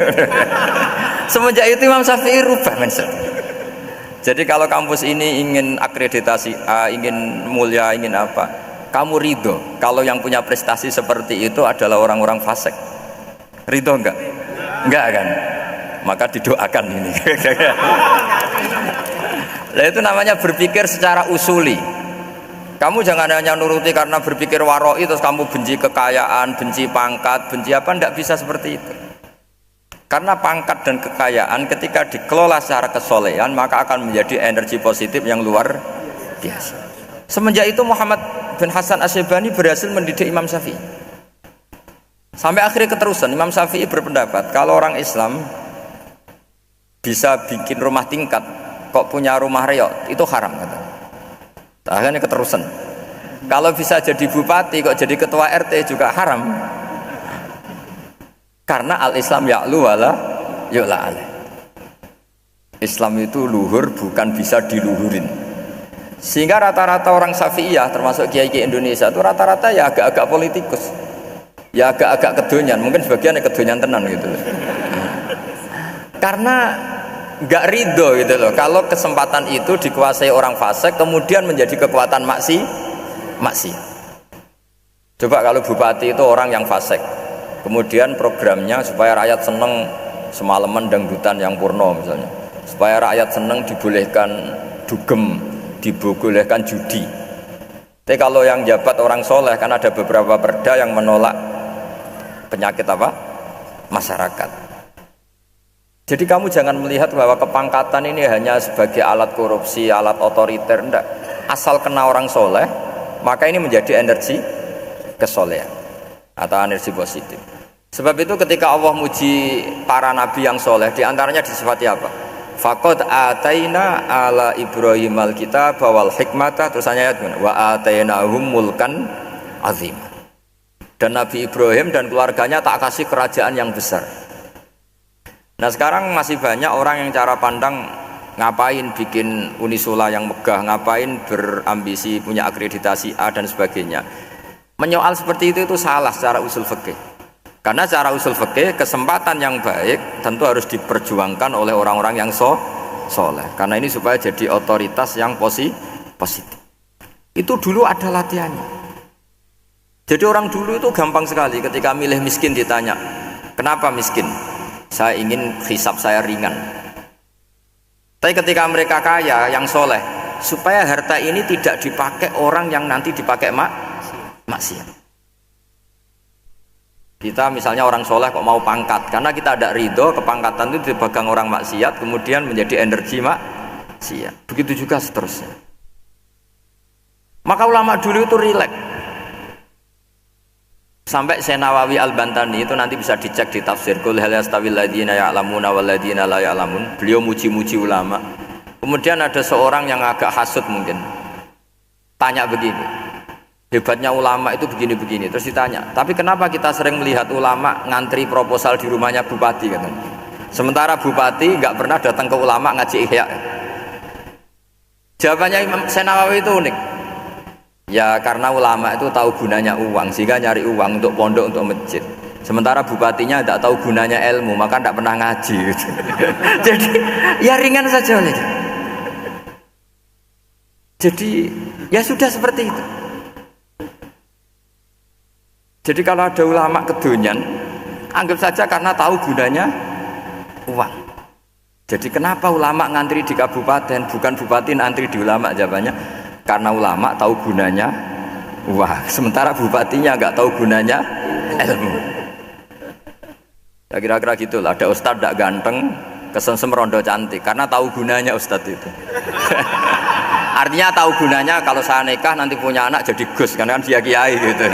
Semenjak itu Imam Syafi'i rubah mindset. Jadi kalau kampus ini ingin akreditasi A, ingin mulia, ingin apa, kamu ridho kalau yang punya prestasi seperti itu adalah orang-orang fasik. Ridho enggak? Enggak kan? Maka didoakan ini. Nah, itu namanya berpikir secara usuli. Kamu jangan hanya nuruti karena berpikir waroi terus kamu benci kekayaan, benci pangkat, benci apa, tidak bisa seperti itu. Karena pangkat dan kekayaan ketika dikelola secara kesolehan maka akan menjadi energi positif yang luar biasa. Semenjak itu Muhammad bin Hasan As-Syaibani berhasil mendidik Imam Syafi'i. Sampai akhirnya keterusan Imam Syafi'i berpendapat kalau orang Islam bisa bikin rumah tingkat kok punya rumah reok itu haram kata. Akhirnya keterusan. Kalau bisa jadi bupati kok jadi ketua RT juga haram. Karena al-Islam ya'lu wala yu'la alaih. Islam itu luhur bukan bisa diluhurin. Sehingga rata-rata orang Syafi'iyah termasuk kiai-kiai Indonesia itu rata-rata ya agak-agak politikus. Ya agak-agak kedonyan, mungkin sebagian ya kedonyan tenan gitu. Karena nggak ridho gitu loh kalau kesempatan itu dikuasai orang fasik kemudian menjadi kekuatan maksiat. Coba kalau bupati itu orang yang fasik, kemudian programnya supaya rakyat seneng semalaman dangdutan yang purno misalnya, supaya rakyat seneng dibolehkan dugem, dibolehkan judi. Tapi kalau yang jabat orang soleh kan ada beberapa perda yang menolak penyakit apa? Masyarakat. Jadi kamu jangan melihat bahwa kepangkatan ini hanya sebagai alat korupsi, alat otoriter, enggak. Asal kena orang soleh, maka ini menjadi energi kesolehan atau energi positif. Sebab itu ketika Allah muji para nabi yang soleh, diantaranya disifati apa? Faqad ataina ala Ibrahim al-kitab wal hikmata, terusannya ayat wa atainahum mulkan azim. Dan Nabi Ibrahim dan keluarganya tak kasih kerajaan yang besar. Nah sekarang masih banyak orang yang cara pandang ngapain bikin Unisula yang megah, ngapain berambisi punya akreditasi A dan sebagainya. Menyoal seperti itu salah secara usul fikih. Karena secara usul fikih kesempatan yang baik tentu harus diperjuangkan oleh orang-orang yang soleh. Karena ini supaya jadi otoritas yang positif. Itu dulu ada latihannya. Jadi orang dulu itu gampang sekali ketika milih miskin ditanya, kenapa miskin? Saya ingin hisab saya ringan. Tapi ketika mereka kaya yang soleh, supaya harta ini tidak dipakai orang yang nanti dipakai maksiat. Kita misalnya orang soleh kok mau pangkat, karena kita ada ridho kepangkatan itu dipegang orang maksiat, kemudian menjadi energi maksiat. Begitu juga seterusnya. Maka ulama dulu itu rileks. Sampai Syekh Nawawi Al-Bantani itu nanti bisa dicek di tafsir Qul hal yastawil ladzina ya'lamuna wal ladzina la ya'lamun. Beliau muji-muji ulama. Kemudian ada seorang yang agak hasud mungkin, tanya begini, hebatnya ulama itu begini-begini. Terus ditanya, tapi kenapa kita sering melihat ulama ngantri proposal di rumahnya bupati katanya, sementara bupati nggak pernah datang ke ulama ngaji ihya? Jawabannya Imam Syekh Nawawi itu unik. Ya karena ulama itu tahu gunanya uang, sehingga nyari uang untuk pondok, untuk masjid. Sementara bupatinya tidak tahu gunanya ilmu, maka tidak pernah ngaji gitu. Jadi ya ringan saja oleh. Jadi ya sudah seperti itu. Jadi kalau ada ulama kedonyan, anggap saja karena tahu gunanya uang. Jadi kenapa ulama ngantri di kabupaten, bukan bupati ngantri di ulama? Jawabannya karena ulama tahu gunanya uang, sementara bupatinya nggak tahu gunanya ilmu. Ya kira-kira gitulah. Ada ustadz tidak ganteng, kesensem rondo cantik, karena tahu gunanya ustadz itu. Artinya tahu gunanya kalau saya nikah nanti punya anak jadi gus, karena kan dia kiai gitu.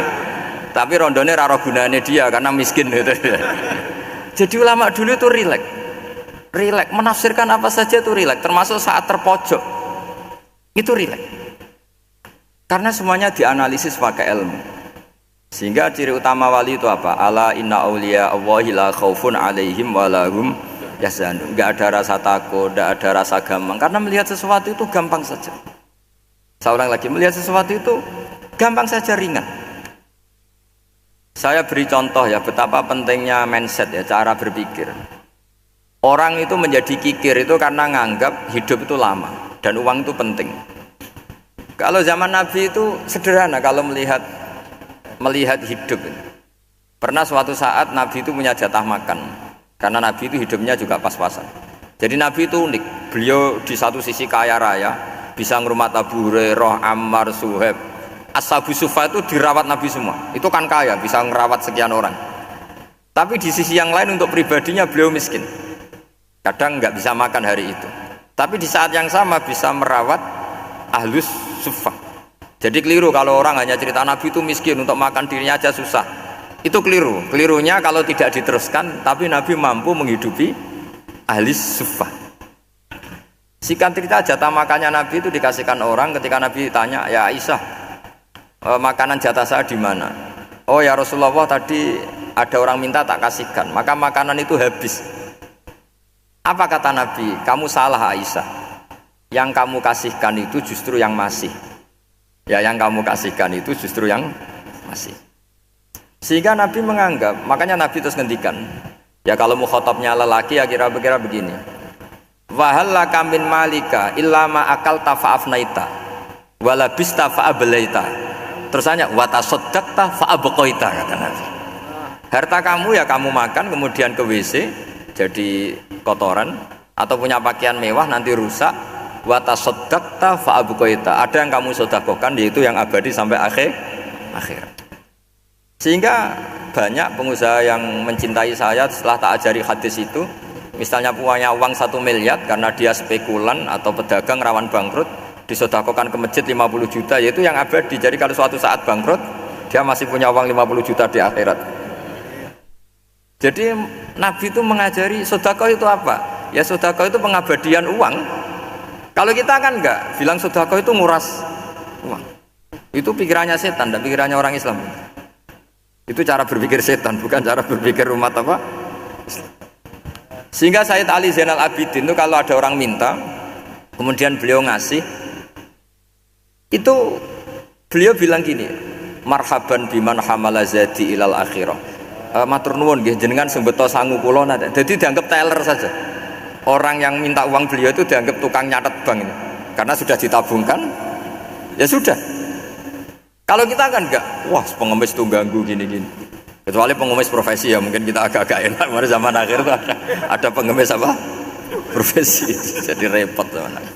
Tapi rondone raro gunanya dia karena miskin gitu. Jadi ulama dulu itu rileks, menafsirkan apa saja itu rileks, termasuk saat terpojok itu rileks. Karena semuanya dianalisis pakai ilmu. Sehingga ciri utama wali itu apa? Ala inna awliya Allahi la khaufun alaihim walahum yahzanun. Enggak ada rasa takut, enggak ada rasa gampang. Karena melihat sesuatu itu gampang saja. Saya ulang lagi, melihat sesuatu itu gampang saja, ringan. Saya beri contoh ya betapa pentingnya mindset ya, cara berpikir. Orang itu menjadi kikir itu karena nganggap hidup itu lama dan uang itu penting. Kalau zaman Nabi itu sederhana kalau melihat hidup. Pernah suatu saat Nabi itu punya jatah makan, karena Nabi itu hidupnya juga pas-pasan. Jadi Nabi itu unik. Beliau di satu sisi kaya raya, bisa ngurmat Abu Hurairah, Ammar, Suhaib. Ashabu Sufa itu dirawat Nabi semua. Itu kan kaya, bisa ngerawat sekian orang. Tapi di sisi yang lain untuk pribadinya beliau miskin. Kadang nggak bisa makan hari itu. Tapi di saat yang sama bisa merawat Ahlus Sufa. Jadi keliru kalau orang hanya cerita Nabi itu miskin, untuk makan dirinya aja susah. Itu keliru. Kelirunya kalau tidak diteruskan, tapi Nabi mampu menghidupi Ahlus Sufa. Singkat cerita, jatah makannya Nabi itu dikasihkan orang ketika Nabi tanya, ya Aisyah, makanan jatah saya di mana? Oh ya Rasulullah, tadi ada orang minta tak kasihkan, maka makanan itu habis. Apa kata Nabi? Kamu salah Aisyah. Yang kamu kasihkan itu justru yang masih. Ya yang kamu kasihkan itu justru yang masih. Sehingga Nabi menganggap, makanya Nabi terus ngendikan, ya kalau mukhatabnya lelaki ya kira-kira begini. Wahal laka min malika illa ma akalta fa'afnaita walabista fa'ablaita. Terus tanya wa tasaddaqta fa'abqaita, kata Nabi. Harta kamu ya kamu makan kemudian ke WC jadi kotoran, atau punya pakaian mewah nanti rusak. Wa tasaddaqta fa'abqaita. Ada yang kamu sedekahkan yaitu yang abadi sampai akhir. Sehingga banyak pengusaha yang mencintai saya setelah tak ajari hadis itu, misalnya punya uang 1 miliar karena dia spekulan atau pedagang rawan bangkrut, disedekahkan ke masjid 50 juta, yaitu yang abadi. Jadi kalau suatu saat bangkrut, dia masih punya uang 50 juta di akhirat. Jadi Nabi itu mengajari sedekah itu apa? Ya sedekah itu pengabadian uang. Kalau kita kan enggak, bilang sedekah itu nguras uang. Itu pikirannya setan dan pikirannya orang Islam. Itu cara berpikir setan, bukan cara berpikir umat apa? Sehingga Sayyid Ali Zainal Abidin itu kalau ada orang minta, kemudian beliau ngasih, itu beliau bilang gini, marhaban biman hamala zadi ilal akhirah. matur nuwun nggih jenengan sing beto sangu kula nate. Jadi dianggap teller saja. Orang yang minta uang beliau itu dianggap tukang nyatet bank ini. Karena sudah ditabungkan, ya sudah. Kalau kita kan enggak, wah pengemis itu ganggu gini-gini. Kecuali pengemis profesi ya mungkin kita agak-agak enak. Mari zaman akhir itu ada pengemis apa? Profesi. Jadi repot zaman akhir.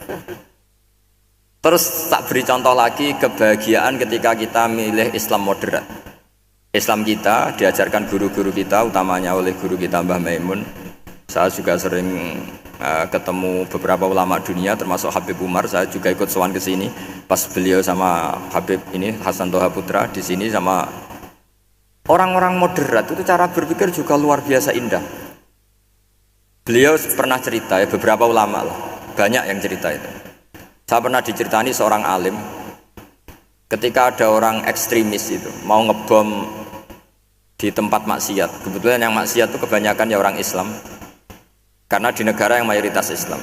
Terus tak beri contoh lagi kebahagiaan ketika kita milih Islam moderat. Islam kita diajarkan guru-guru kita, utamanya oleh guru kita Mbah Maimun. Saya juga sering ketemu beberapa ulama dunia, termasuk Habib Umar. Saya juga ikut sowan ke sini pas beliau sama Habib ini Hasan Toha Putra di sini sama orang-orang moderat itu cara berpikir juga luar biasa indah. Beliau pernah cerita ya beberapa ulama lah, banyak yang cerita itu. Saya pernah diceritani seorang alim ketika ada orang ekstremis itu mau ngebom di tempat maksiat. Kebetulan yang maksiat itu kebanyakan ya orang Islam. Karena di negara yang mayoritas Islam.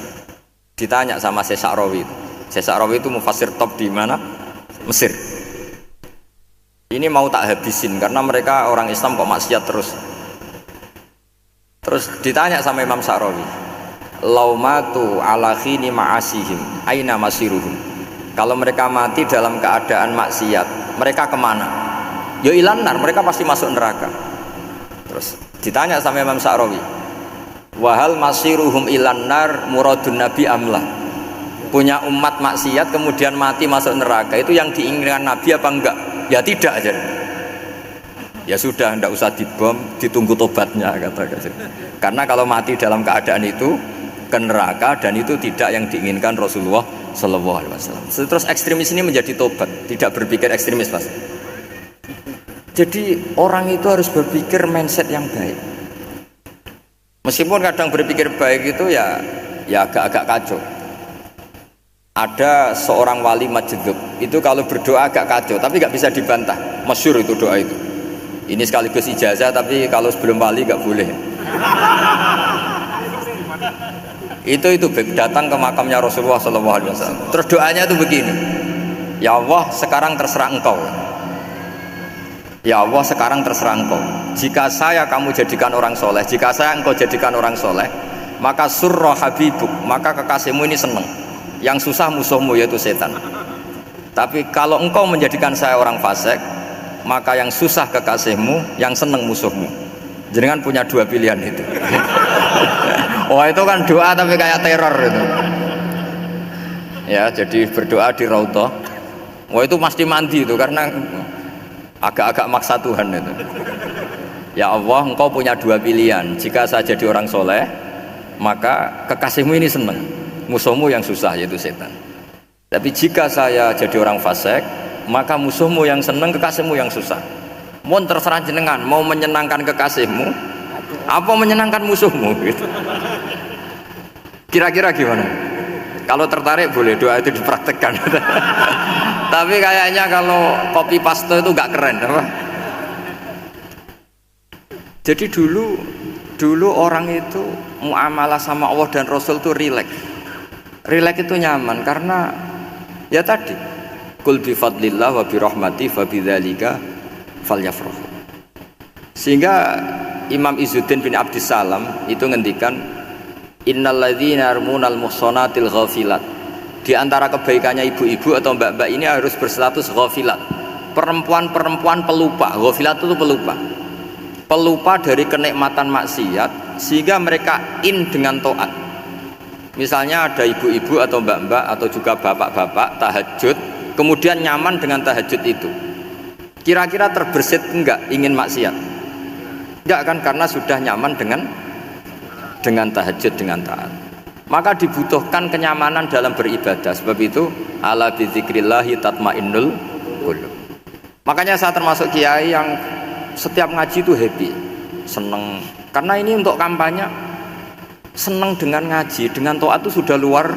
Ditanya sama Syekh Sa'rawi. Syekh Sa'rawi itu mufassir top di mana? Mesir. Ini mau tak habisin karena mereka orang Islam kok maksiat terus. Terus ditanya sama Imam Sa'rawi, "Laumatu ala khini ma'asihim, aina masiruhum?" Kalau mereka mati dalam keadaan maksiat, mereka kemana? Ya ilanar, mereka pasti masuk neraka. Terus ditanya sama Imam Sa'rawi, wahal masiruhum ilanar muradun nabi amlah. Punya umat maksiat kemudian mati masuk neraka, itu yang diinginkan Nabi apa enggak? Ya tidak aja. Ya sudah, enggak usah dibom, ditunggu tobatnya kata. Karena kalau mati dalam keadaan itu ke neraka dan itu tidak yang diinginkan Rasulullah Sallallahu Alaihi Wasallam. Terus ekstremis ini menjadi tobat, tidak berpikir ekstremis Mas. Jadi orang itu harus berpikir mindset yang baik. Meskipun kadang berpikir baik itu ya agak-agak kacau. Ada seorang wali majdub itu kalau berdoa agak kacau, tapi nggak bisa dibantah. Masyhur itu doa itu. Ini sekaligus ijazah, tapi kalau sebelum wali nggak boleh. Itu datang ke makamnya Rasulullah SAW. Terus doanya itu begini, ya Allah sekarang terserah engkau. Ya Allah sekarang terserah engkau. Jika saya kamu jadikan orang soleh, jika saya engkau jadikan orang soleh, maka surra habibuk, maka kekasihmu ini senang. Yang susah musuhmu yaitu setan. Tapi kalau engkau menjadikan saya orang fasik, maka yang susah kekasihmu, yang senang musuhmu. Jenengan punya dua pilihan itu. Wah itu kan doa tapi kayak teror itu. Ya jadi berdoa di Raudhah. Wah itu mesti mandi itu karena agak-agak maksa Tuhan itu. Ya Allah, engkau punya dua pilihan. Jika saya jadi orang soleh, maka kekasihmu ini senang, musuhmu yang susah yaitu setan. Tapi jika saya jadi orang fasik, maka musuhmu yang senang, kekasihmu yang susah. Mohon terserah jenengan, mau menyenangkan kekasihmu apa menyenangkan musuhmu gitu. Kira-kira gimana? Kalau tertarik boleh doa itu dipraktekkan. Tapi kayaknya kalau copy paste itu nggak keren apa? Jadi dulu orang itu muamalah sama Allah dan Rasul itu rileks. Rileks itu nyaman karena ya tadi kul bi fadlillah wa bi rahmati fa bidzalika falyafrahu. Sehingga Imam Izzuddin bin Abdissalam itu ngendikan innalladzina yarmunal muhsanatil ghafilat. Di antara kebaikannya ibu-ibu atau mbak-mbak ini harus berstatus ghafilat. Perempuan-perempuan pelupa. Ghafilat itu pelupa. Pelupa dari kenikmatan maksiat sehingga mereka dengan taat. Misalnya ada ibu-ibu atau mbak-mbak atau juga bapak-bapak tahajud, kemudian nyaman dengan tahajud itu. Kira-kira terbersit enggak ingin maksiat? Enggak kan, karena sudah nyaman dengan tahajud, dengan taat. Maka dibutuhkan kenyamanan dalam beribadah. Sebab itu ala bizikrillahi tatmainnul qulub. Makanya saya termasuk kiai yang setiap ngaji itu happy, seneng. Karena ini untuk kampanye, seneng dengan ngaji, dengan taat itu sudah luar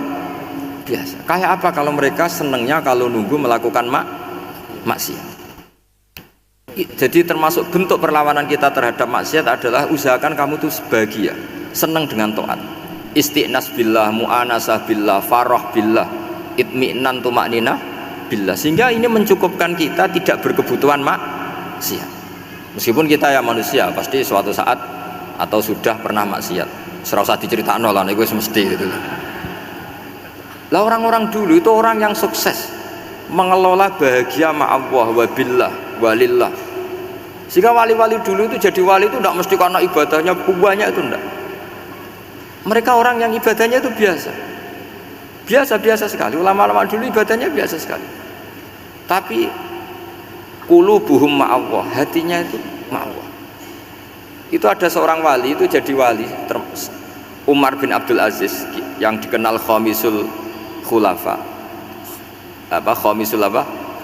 biasa. Kayak apa kalau mereka senengnya kalau nunggu melakukan maksiat. Jadi termasuk bentuk perlawanan kita terhadap maksiat adalah usahakan kamu tuh bahagia, senang dengan taat, istiqnas billah, mu'anasah billah, farah billah, itmi'nan tumakninah billah. Sehingga ini mencukupkan kita tidak berkebutuhan maksiat. Meskipun kita ya manusia, pasti suatu saat atau sudah pernah maksiat. Ora usah diceritakno lah, niku wis mesti gitu. Lah orang-orang dulu itu orang yang sukses mengelola bahagia ma Allah wa billah walillah. Sehingga wali-wali dulu itu jadi wali itu tidak mesti karena ibadahnya banyak, itu enggak. Mereka orang yang ibadahnya itu biasa sekali. Ulama-ulama dulu ibadahnya biasa sekali. Tapi qulubuhum ma Allah, hatinya itu ma Allah. Itu ada seorang wali itu jadi wali, Umar bin Abdul Aziz yang dikenal khamisul khulafa. Khamisul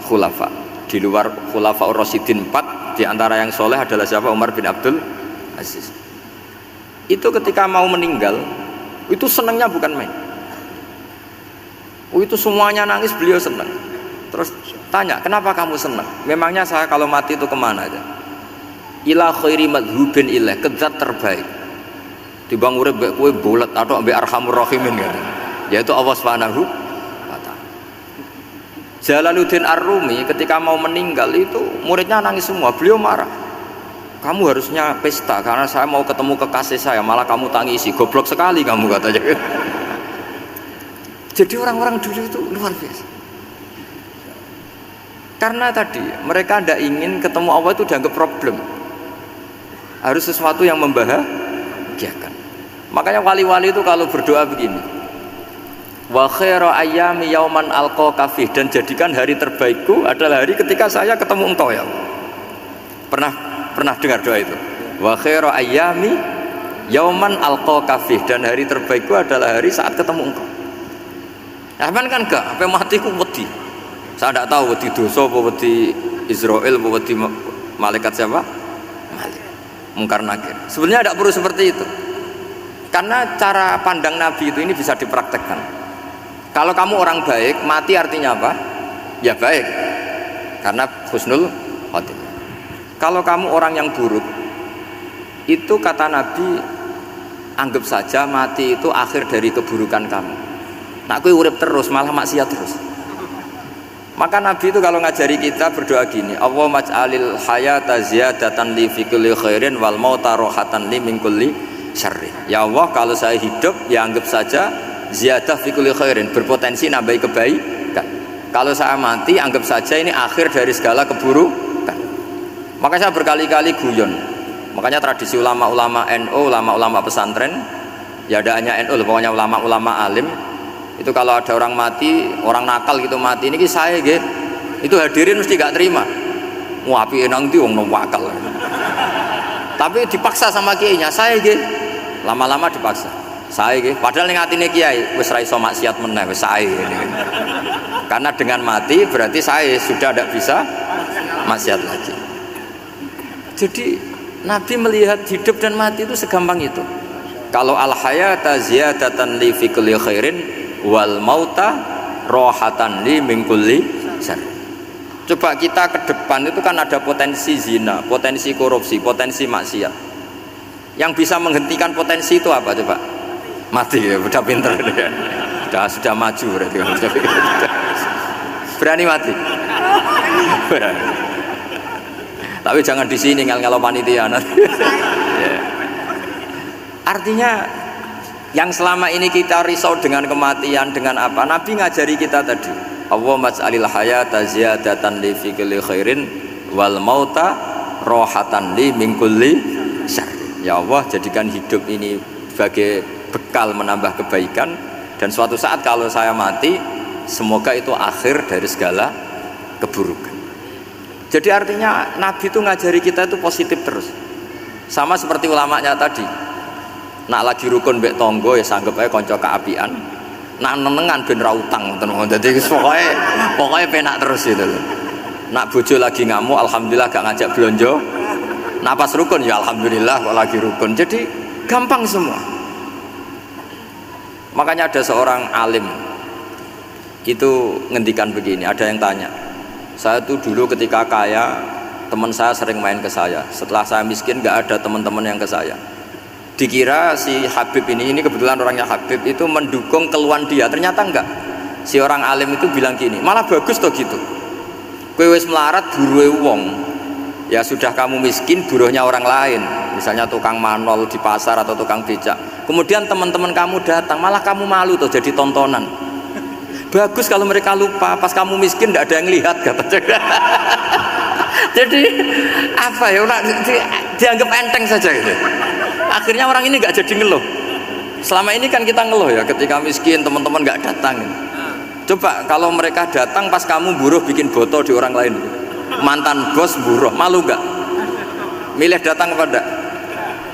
khulafa. Di luar khulafa Rasyidin 4, di antara yang soleh adalah siapa? Umar bin Abdul Aziz. Itu ketika mau meninggal, itu senangnya bukan main. Itu semuanya nangis, beliau senang. Terus tanya, kenapa kamu senang? Memangnya saya kalau mati itu kemana aja? Ila khairi madhubin ilah, ke zat terbaik. Dibang urip mbek kowe bolet atau mbek arhamur rahimin gitu. Yaitu Allah Subhanahu wa taala. Jalaluddin Ar-Rumi ketika mau meninggal itu muridnya nangis semua, beliau marah. Kamu harusnya pesta karena saya mau ketemu kekasih saya, malah kamu tangisi, goblok sekali kamu katanya. Jadi orang-orang dulu itu luar biasa. Karena tadi mereka tidak ingin ketemu Allah itu dianggap problem, harus sesuatu yang membahagiakan. Makanya wali-wali itu kalau berdoa begini, wa khairu ayyami yauman alqa kafih, dan jadikan hari terbaikku adalah hari ketika saya ketemu engkau ya Allah. Pernah dengar doa itu? Wa khairu ayyami yauman alqa kafih, dan hari terbaikku adalah hari saat ketemu engkau. Nah, kan enggak, sampai mati ku wedi. Saya tidak tahu wedi dosa apa wedi Israel apa wedi malaikat siapa? Malik. Mungkar nakir. Sebenarnya tidak perlu seperti itu. Karena cara pandang Nabi itu ini bisa dipraktekkan. Kalau kamu orang baik, mati artinya apa? Ya baik. Karena husnul khotimah. Kalau kamu orang yang buruk, itu kata Nabi, anggap saja mati itu akhir dari keburukan kamu. Nah, kowe urip terus malah maksiat terus. Maka Nabi itu kalau ngajari kita berdoa gini, Allahumma ij'alil hayata ziyadatan li fi kulli khairin wal mauta rohatan li min kulli syarrin. Ya Allah, kalau saya hidup ya anggap saja ziyadah fi kulli khairin, berpotensi nambahi kebaikan. Kalau saya mati anggap saja ini akhir dari segala keburukan. Maka saya berkali-kali guyon. Makanya tradisi ulama-ulama NU, ulama-ulama pesantren, ya ada hanya NU, pokoknya ulama-ulama alim. Itu kalau ada orang mati, orang nakal gitu mati, ini saya gitu, itu hadirin mesti gak terima. Wapi enang di wong wakal. Tapi dipaksa sama kiainya, saya gitu, lama-lama dipaksa, saya gitu. Padahal ning atine kiai wis ra iso maksiat meneh, wis saya. Karena dengan mati berarti saya sudah tidak bisa maksiat lagi. Jadi Nabi melihat hidup dan mati itu segampang itu. Kalau al hayata ziyadatan li fi kulli khairin wal mauta rohatan li min kulli syarr. Coba kita ke depan itu kan ada potensi zina, potensi korupsi, potensi maksiat. Yang bisa menghentikan potensi itu apa coba? Mati ya, udah pinter ya. Sudah maju berarti. Berani mati. Berani. Tapi jangan di sini ngel-ngelo panitia nanti. Ya. Artinya yang selama ini kita risau dengan kematian, dengan apa? Nabi ngajari kita tadi, Allahumma ij'alil hayata ziyadatan li fi kulli khairin wal mauta rohatan li min kulli syarr. Ya Allah, jadikan hidup ini sebagai bekal menambah kebaikan, dan suatu saat kalau saya mati, semoga itu akhir dari segala keburukan. Jadi artinya Nabi itu ngajari kita itu positif terus. Sama seperti ulamanya tadi. Nak lagi rukun mbek tonggo ya sanggep ae kanca keapian. Nak nenengan ben ra utang ngoten. Dadi pokoke penak terus itu lho. Nak bojo lagi ngamuk alhamdulillah gak ngajak blonjo. Nak pas rukun ya alhamdulillah kok lagi rukun. Jadi gampang semua. Makanya ada seorang alim itu ngendikan begini, ada yang tanya, saya tuh dulu ketika kaya teman saya sering main ke saya, setelah saya miskin gak ada teman-teman yang ke saya. Dikira si Habib ini kebetulan orangnya Habib itu mendukung keluhan dia, ternyata enggak. Si orang alim itu bilang gini, malah bagus toh gitu. Kowe wis melarat buruwe wong, Ya sudah kamu miskin, buruhnya orang lain, misalnya tukang manol di pasar atau tukang becak. Kemudian teman-teman kamu datang, malah kamu malu tuh jadi tontonan. Bagus kalau mereka lupa, pas kamu miskin tidak ada yang lihat kata. Jadi apa ya, dianggap enteng saja gitu. Akhirnya orang ini nggak jadi ngeluh. Selama ini kan kita ngeluh ya, ketika miskin teman-teman nggak datang. Coba kalau mereka datang pas kamu buruh bikin botol di orang lain. Mantan bos buruh, malu nggak? Milih datang apa enggak?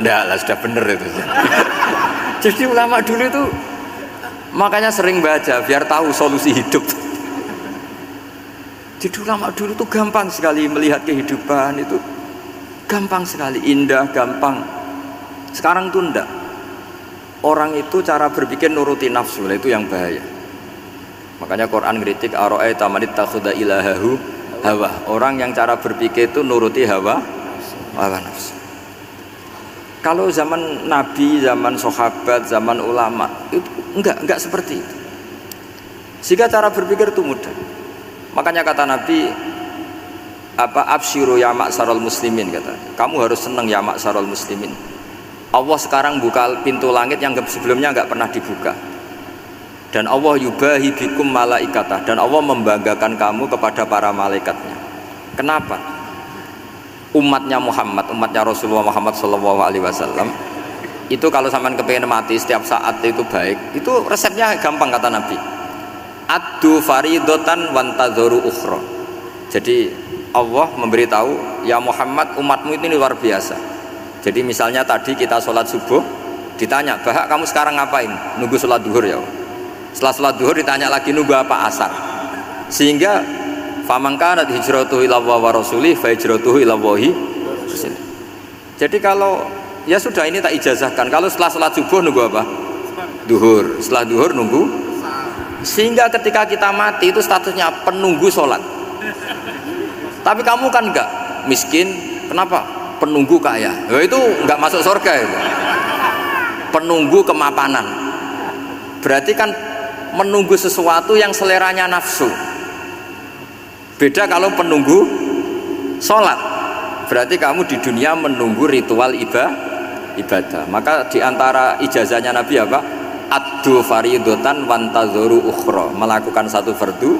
Enggak lah, sudah bener itu. Jadi ulama dulu itu makanya sering baca biar tahu solusi hidup. Jadi ulama dulu itu gampang sekali melihat kehidupan itu, gampang sekali, indah, gampang. Sekarang tuh enggak. Orang itu cara berpikir nuruti nafsu, itu yang bahaya. Makanya Quran kritik ara'aita man ittakhadha ilahahu hawa. Orang yang cara berpikir itu nuruti hawa nafsu. Kalau zaman Nabi, zaman sahabat, zaman ulama itu enggak seperti itu. Sehingga cara berpikir itu mudah. Makanya kata Nabi, absyiru ya ma'sarul muslimin, kata. Kamu harus senang ya ma'sarul muslimin. Allah sekarang buka pintu langit yang sebelumnya enggak pernah dibuka. Dan Allah yubahi bikum malaikatah, dan Allah membanggakan kamu kepada para malaikatnya. Kenapa? Umatnya Muhammad, umatnya Rasulullah Muhammad SAW itu kalau sampean kepengen mati setiap saat itu baik, itu resepnya gampang kata Nabi. Addu faridotan wantadzoru ukhra. Jadi Allah memberitahu, ya Muhammad, umatmu ini luar biasa. Jadi misalnya tadi kita sholat subuh, ditanya, Bahak kamu sekarang ngapain? Nunggu sholat duhur ya. Setelah sholat duhur ditanya lagi, nunggu apa asar? Sehingga faman kanat hijratuhu ila Allah wa rasulih fa hijratuhu ila Allahi. Jadi kalau ya sudah ini tak ijazahkan, kalau setelah sholat subuh nunggu apa? Duhur. Setelah duhur nunggu. Sehingga ketika kita mati itu statusnya penunggu sholat. Tapi kamu kan enggak miskin, kenapa? Penunggu kaya. Ya itu enggak masuk surga itu. Penunggu kemapanan. Berarti kan menunggu sesuatu yang seleranya nafsu. Beda kalau penunggu sholat, berarti kamu di dunia menunggu ritual ibadah. Maka diantara ijazahnya Nabi apa? Addu faridotan wantadzoru ukhra, melakukan satu fardu,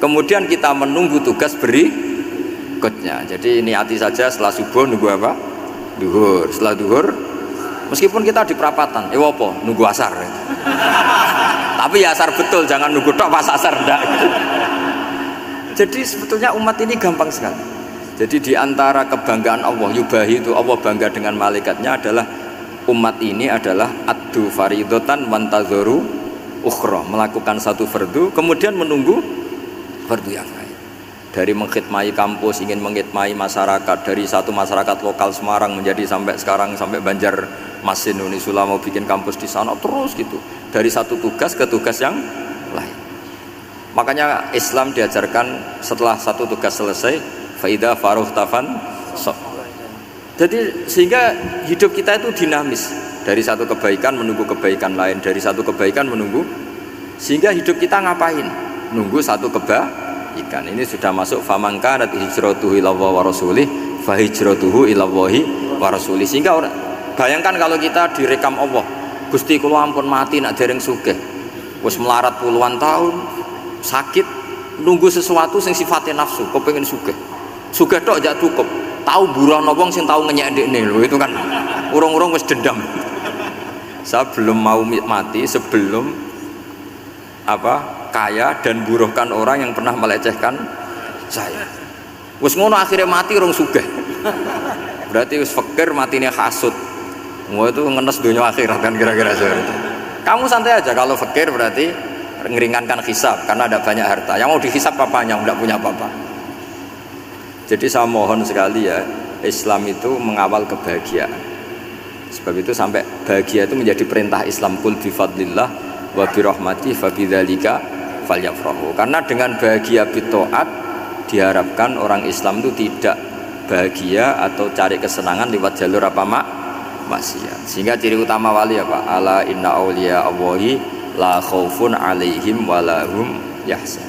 kemudian kita menunggu tugas berikutnya. Jadi niati saja setelah subuh nunggu apa? Duhur. Setelah duhur, meskipun kita di perapatan, apa? Nunggu asar. Tapi ya asar betul, jangan nunggu tok pas asar enggak. Jadi sebetulnya umat ini gampang sekali. Jadi di antara kebanggaan Allah, yubahi itu Allah bangga dengan malaikatnya adalah umat ini adalah addu faridotan wantadzoru ukhra, melakukan satu fardu kemudian menunggu fardu yang lain. Dari mengkhidmati kampus, ingin mengkhidmati masyarakat, dari satu masyarakat lokal Semarang menjadi sampai sekarang sampai Banjarmasin, Unisula mau bikin kampus di sana, terus gitu. Dari satu tugas ke tugas yang lain. Makanya Islam diajarkan setelah satu tugas selesai, faida faruh tafan sok. Jadi sehingga hidup kita itu dinamis, dari satu kebaikan menunggu kebaikan lain, dari satu kebaikan menunggu, sehingga hidup kita ngapain? Nunggu satu kebaikan. Ini sudah masuk faman kanat hijratuhu ila Allah wa rasulih fa hijratuhu ila Allahi wa rasulih. Sehingga bayangkan kalau kita direkam Allah, Gusti kula ampun mati nak dereng sugih, wis melarat puluhan tahun, sakit, nunggu sesuatu yang sifatnya nafsu, kepengin sugih tok jak cukup, tahu burono wong sing tahu ngenyek ndekne lho, itu kan urung-urung wis dendam. Saya belum mau mati sebelum kaya dan buruhkan orang yang pernah melecehkan saya. Wis ngono akhirnya mati urung sugih. Berarti wis fakir matine hasud. Wah itu ngenes dunia akhirat kan kira-kira seperti itu. Kamu santai aja kalau fakir, berarti meringankan hisab karena ada banyak harta. Yang mau dihisab papanya, tidak punya apa-apa. Jadi saya mohon sekali ya, Islam itu mengawal kebahagiaan. Sebab itu sampai bahagia itu menjadi perintah Islam, kul bi fadlillah wa bi rahmati fa bidzalika falyafrahu. Karena dengan bahagia bi taat diharapkan orang Islam itu tidak bahagia atau cari kesenangan lewat jalur maksiat. Sehingga ciri utama wali apa? Ala inna auliya Allahi la khaufun alaihim walahum yahzan.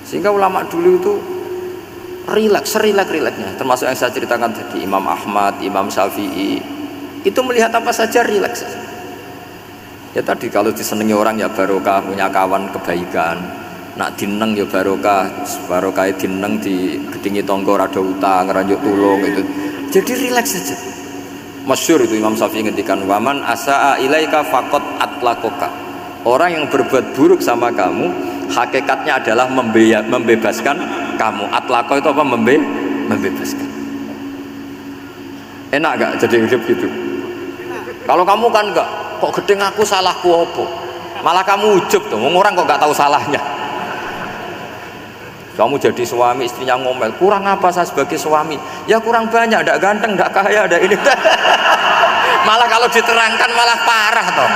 Sehingga ulama dulu itu rileks-rileksnya. Termasuk yang saya ceritakan tadi, Imam Ahmad, Imam Syafi'i, itu melihat apa saja rileks. Ya tadi kalau disenangi orang ya barokah, punya kawan kebaikan. Nak dineng ya barokah dineng di gedingi tonggo rada utang, ngeranjuk tulung itu. Jadi rileks saja. Masyhur itu Imam Syafi'i ngendikan, waman asaa ilaika faqat atlakoka. Orang yang berbuat buruk sama kamu, hakikatnya adalah membebaskan kamu. Atlaqo itu apa? Membebaskan. Enak gak jadi hidup gitu? Kalau kamu kan enggak, kok gedeng aku salahku apa? Malah kamu ujub tuh, orang kok gak tahu salahnya. Kamu jadi suami, istrinya ngomel, kurang apa saya sebagai suami? Ya kurang banyak, ndak ganteng, ndak kaya, ndak ini. Malah kalau diterangkan malah parah toh.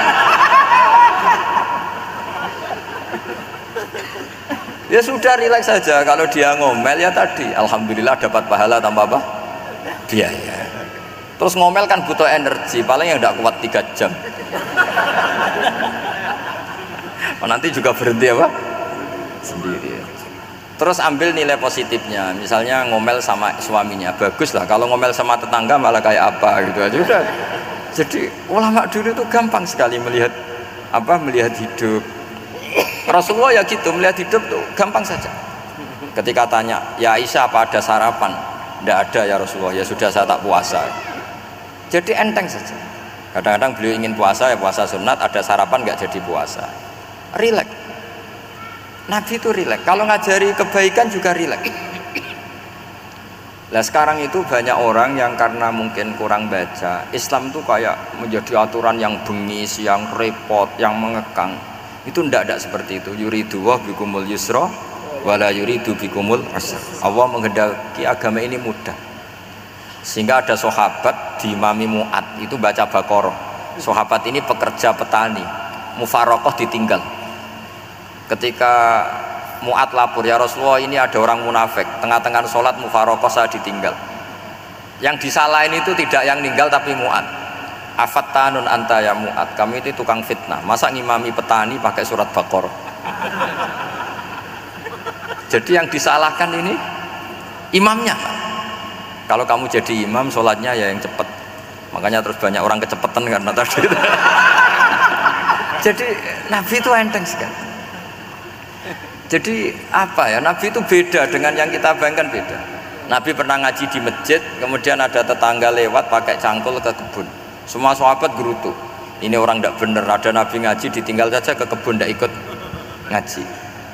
Ya sudah, rileks saja. Kalau dia ngomel ya tadi, alhamdulillah dapat pahala tanpa apa? Biaya. Terus ngomel kan butuh energi, paling yang tidak kuat 3 jam. Nanti juga berhenti apa? Sendiri. Terus ambil nilai positifnya, misalnya ngomel sama suaminya, bagus lah. Kalau ngomel sama tetangga malah kayak apa gitu aja udah. Jadi ulama dulu itu gampang sekali melihat hidup. Rasulullah ya gitu, melihat hidup tuh gampang saja. Ketika tanya, ya Aisyah apa ada sarapan? Tidak ada ya Rasulullah, ya sudah saya tak puasa. Jadi enteng saja. Kadang-kadang beliau ingin puasa ya puasa sunat, ada sarapan nggak jadi puasa. Rileks. Nabi itu rileks. Kalau ngajari kebaikan juga rileks. Nah sekarang itu banyak orang yang karena mungkin kurang baca, Islam itu kayak menjadi aturan yang bengis, yang repot, yang mengekang. Itu tidak seperti itu. Yuridu wa bikumul yusra wala yuridu bikumul usra. Allah menghendaki agama ini mudah. Sehingga ada sahabat di Imami Mu'ad itu baca Baqarah. Sahabat ini pekerja petani, mufarokoh ditinggal. Ketika Mu'ad lapor, ya Rasulullah ini ada orang munafik, tengah-tengah sholat mufarokoh saya ditinggal. Yang disalahin itu tidak yang ninggal tapi Mu'ad. Afattanun anta ya Mu'ad, kami itu tukang fitnah, masa ngimami petani pakai surat Baqarah. Jadi yang disalahkan ini imamnya. Kalau kamu jadi imam, sholatnya ya yang cepat. Makanya terus banyak orang kecepetan karena tadi. Jadi Nabi itu enteng sekali. Jadi apa ya, Nabi itu beda dengan yang kita bayangkan, beda. Nabi pernah ngaji di masjid, kemudian ada tetangga lewat pakai cangkul ke kebun. Semua sahabat gerutu, ini orang tidak benar, ada Nabi ngaji ditinggal saja ke kebun, tidak ikut ngaji.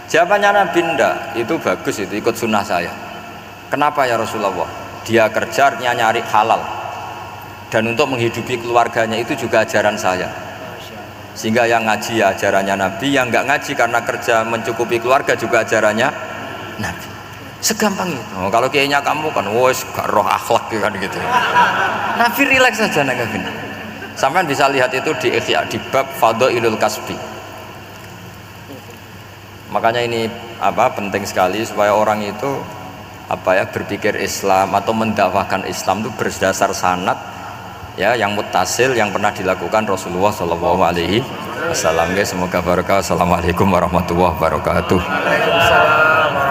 Jawabannya Nabi, tidak, itu bagus, itu ikut sunnah saya. Kenapa ya Rasulullah? Dia kerjanya nyari halal, dan untuk menghidupi keluarganya itu juga ajaran saya. Sehingga yang ngaji ya ajarannya Nabi, yang nggak ngaji karena kerja mencukupi keluarga juga ajarannya Nabi. Segampang itu. Oh, kalau kayaknya kamu kan, wes gak roh akhlak kan gitu. Nabi rileks saja Nabi. Sampai bisa lihat itu di Ihya, di bab Fadhailul Kasbi. Makanya ini penting sekali supaya orang itu berpikir Islam atau mendakwahkan Islam itu berdasar sanad ya yang muttasil yang pernah dilakukan Rasulullah Shallallahu Alaihi Wasallam. Semoga barokah. Assalamualaikum warahmatullahi wabarakatuh. Waalaikumsalam.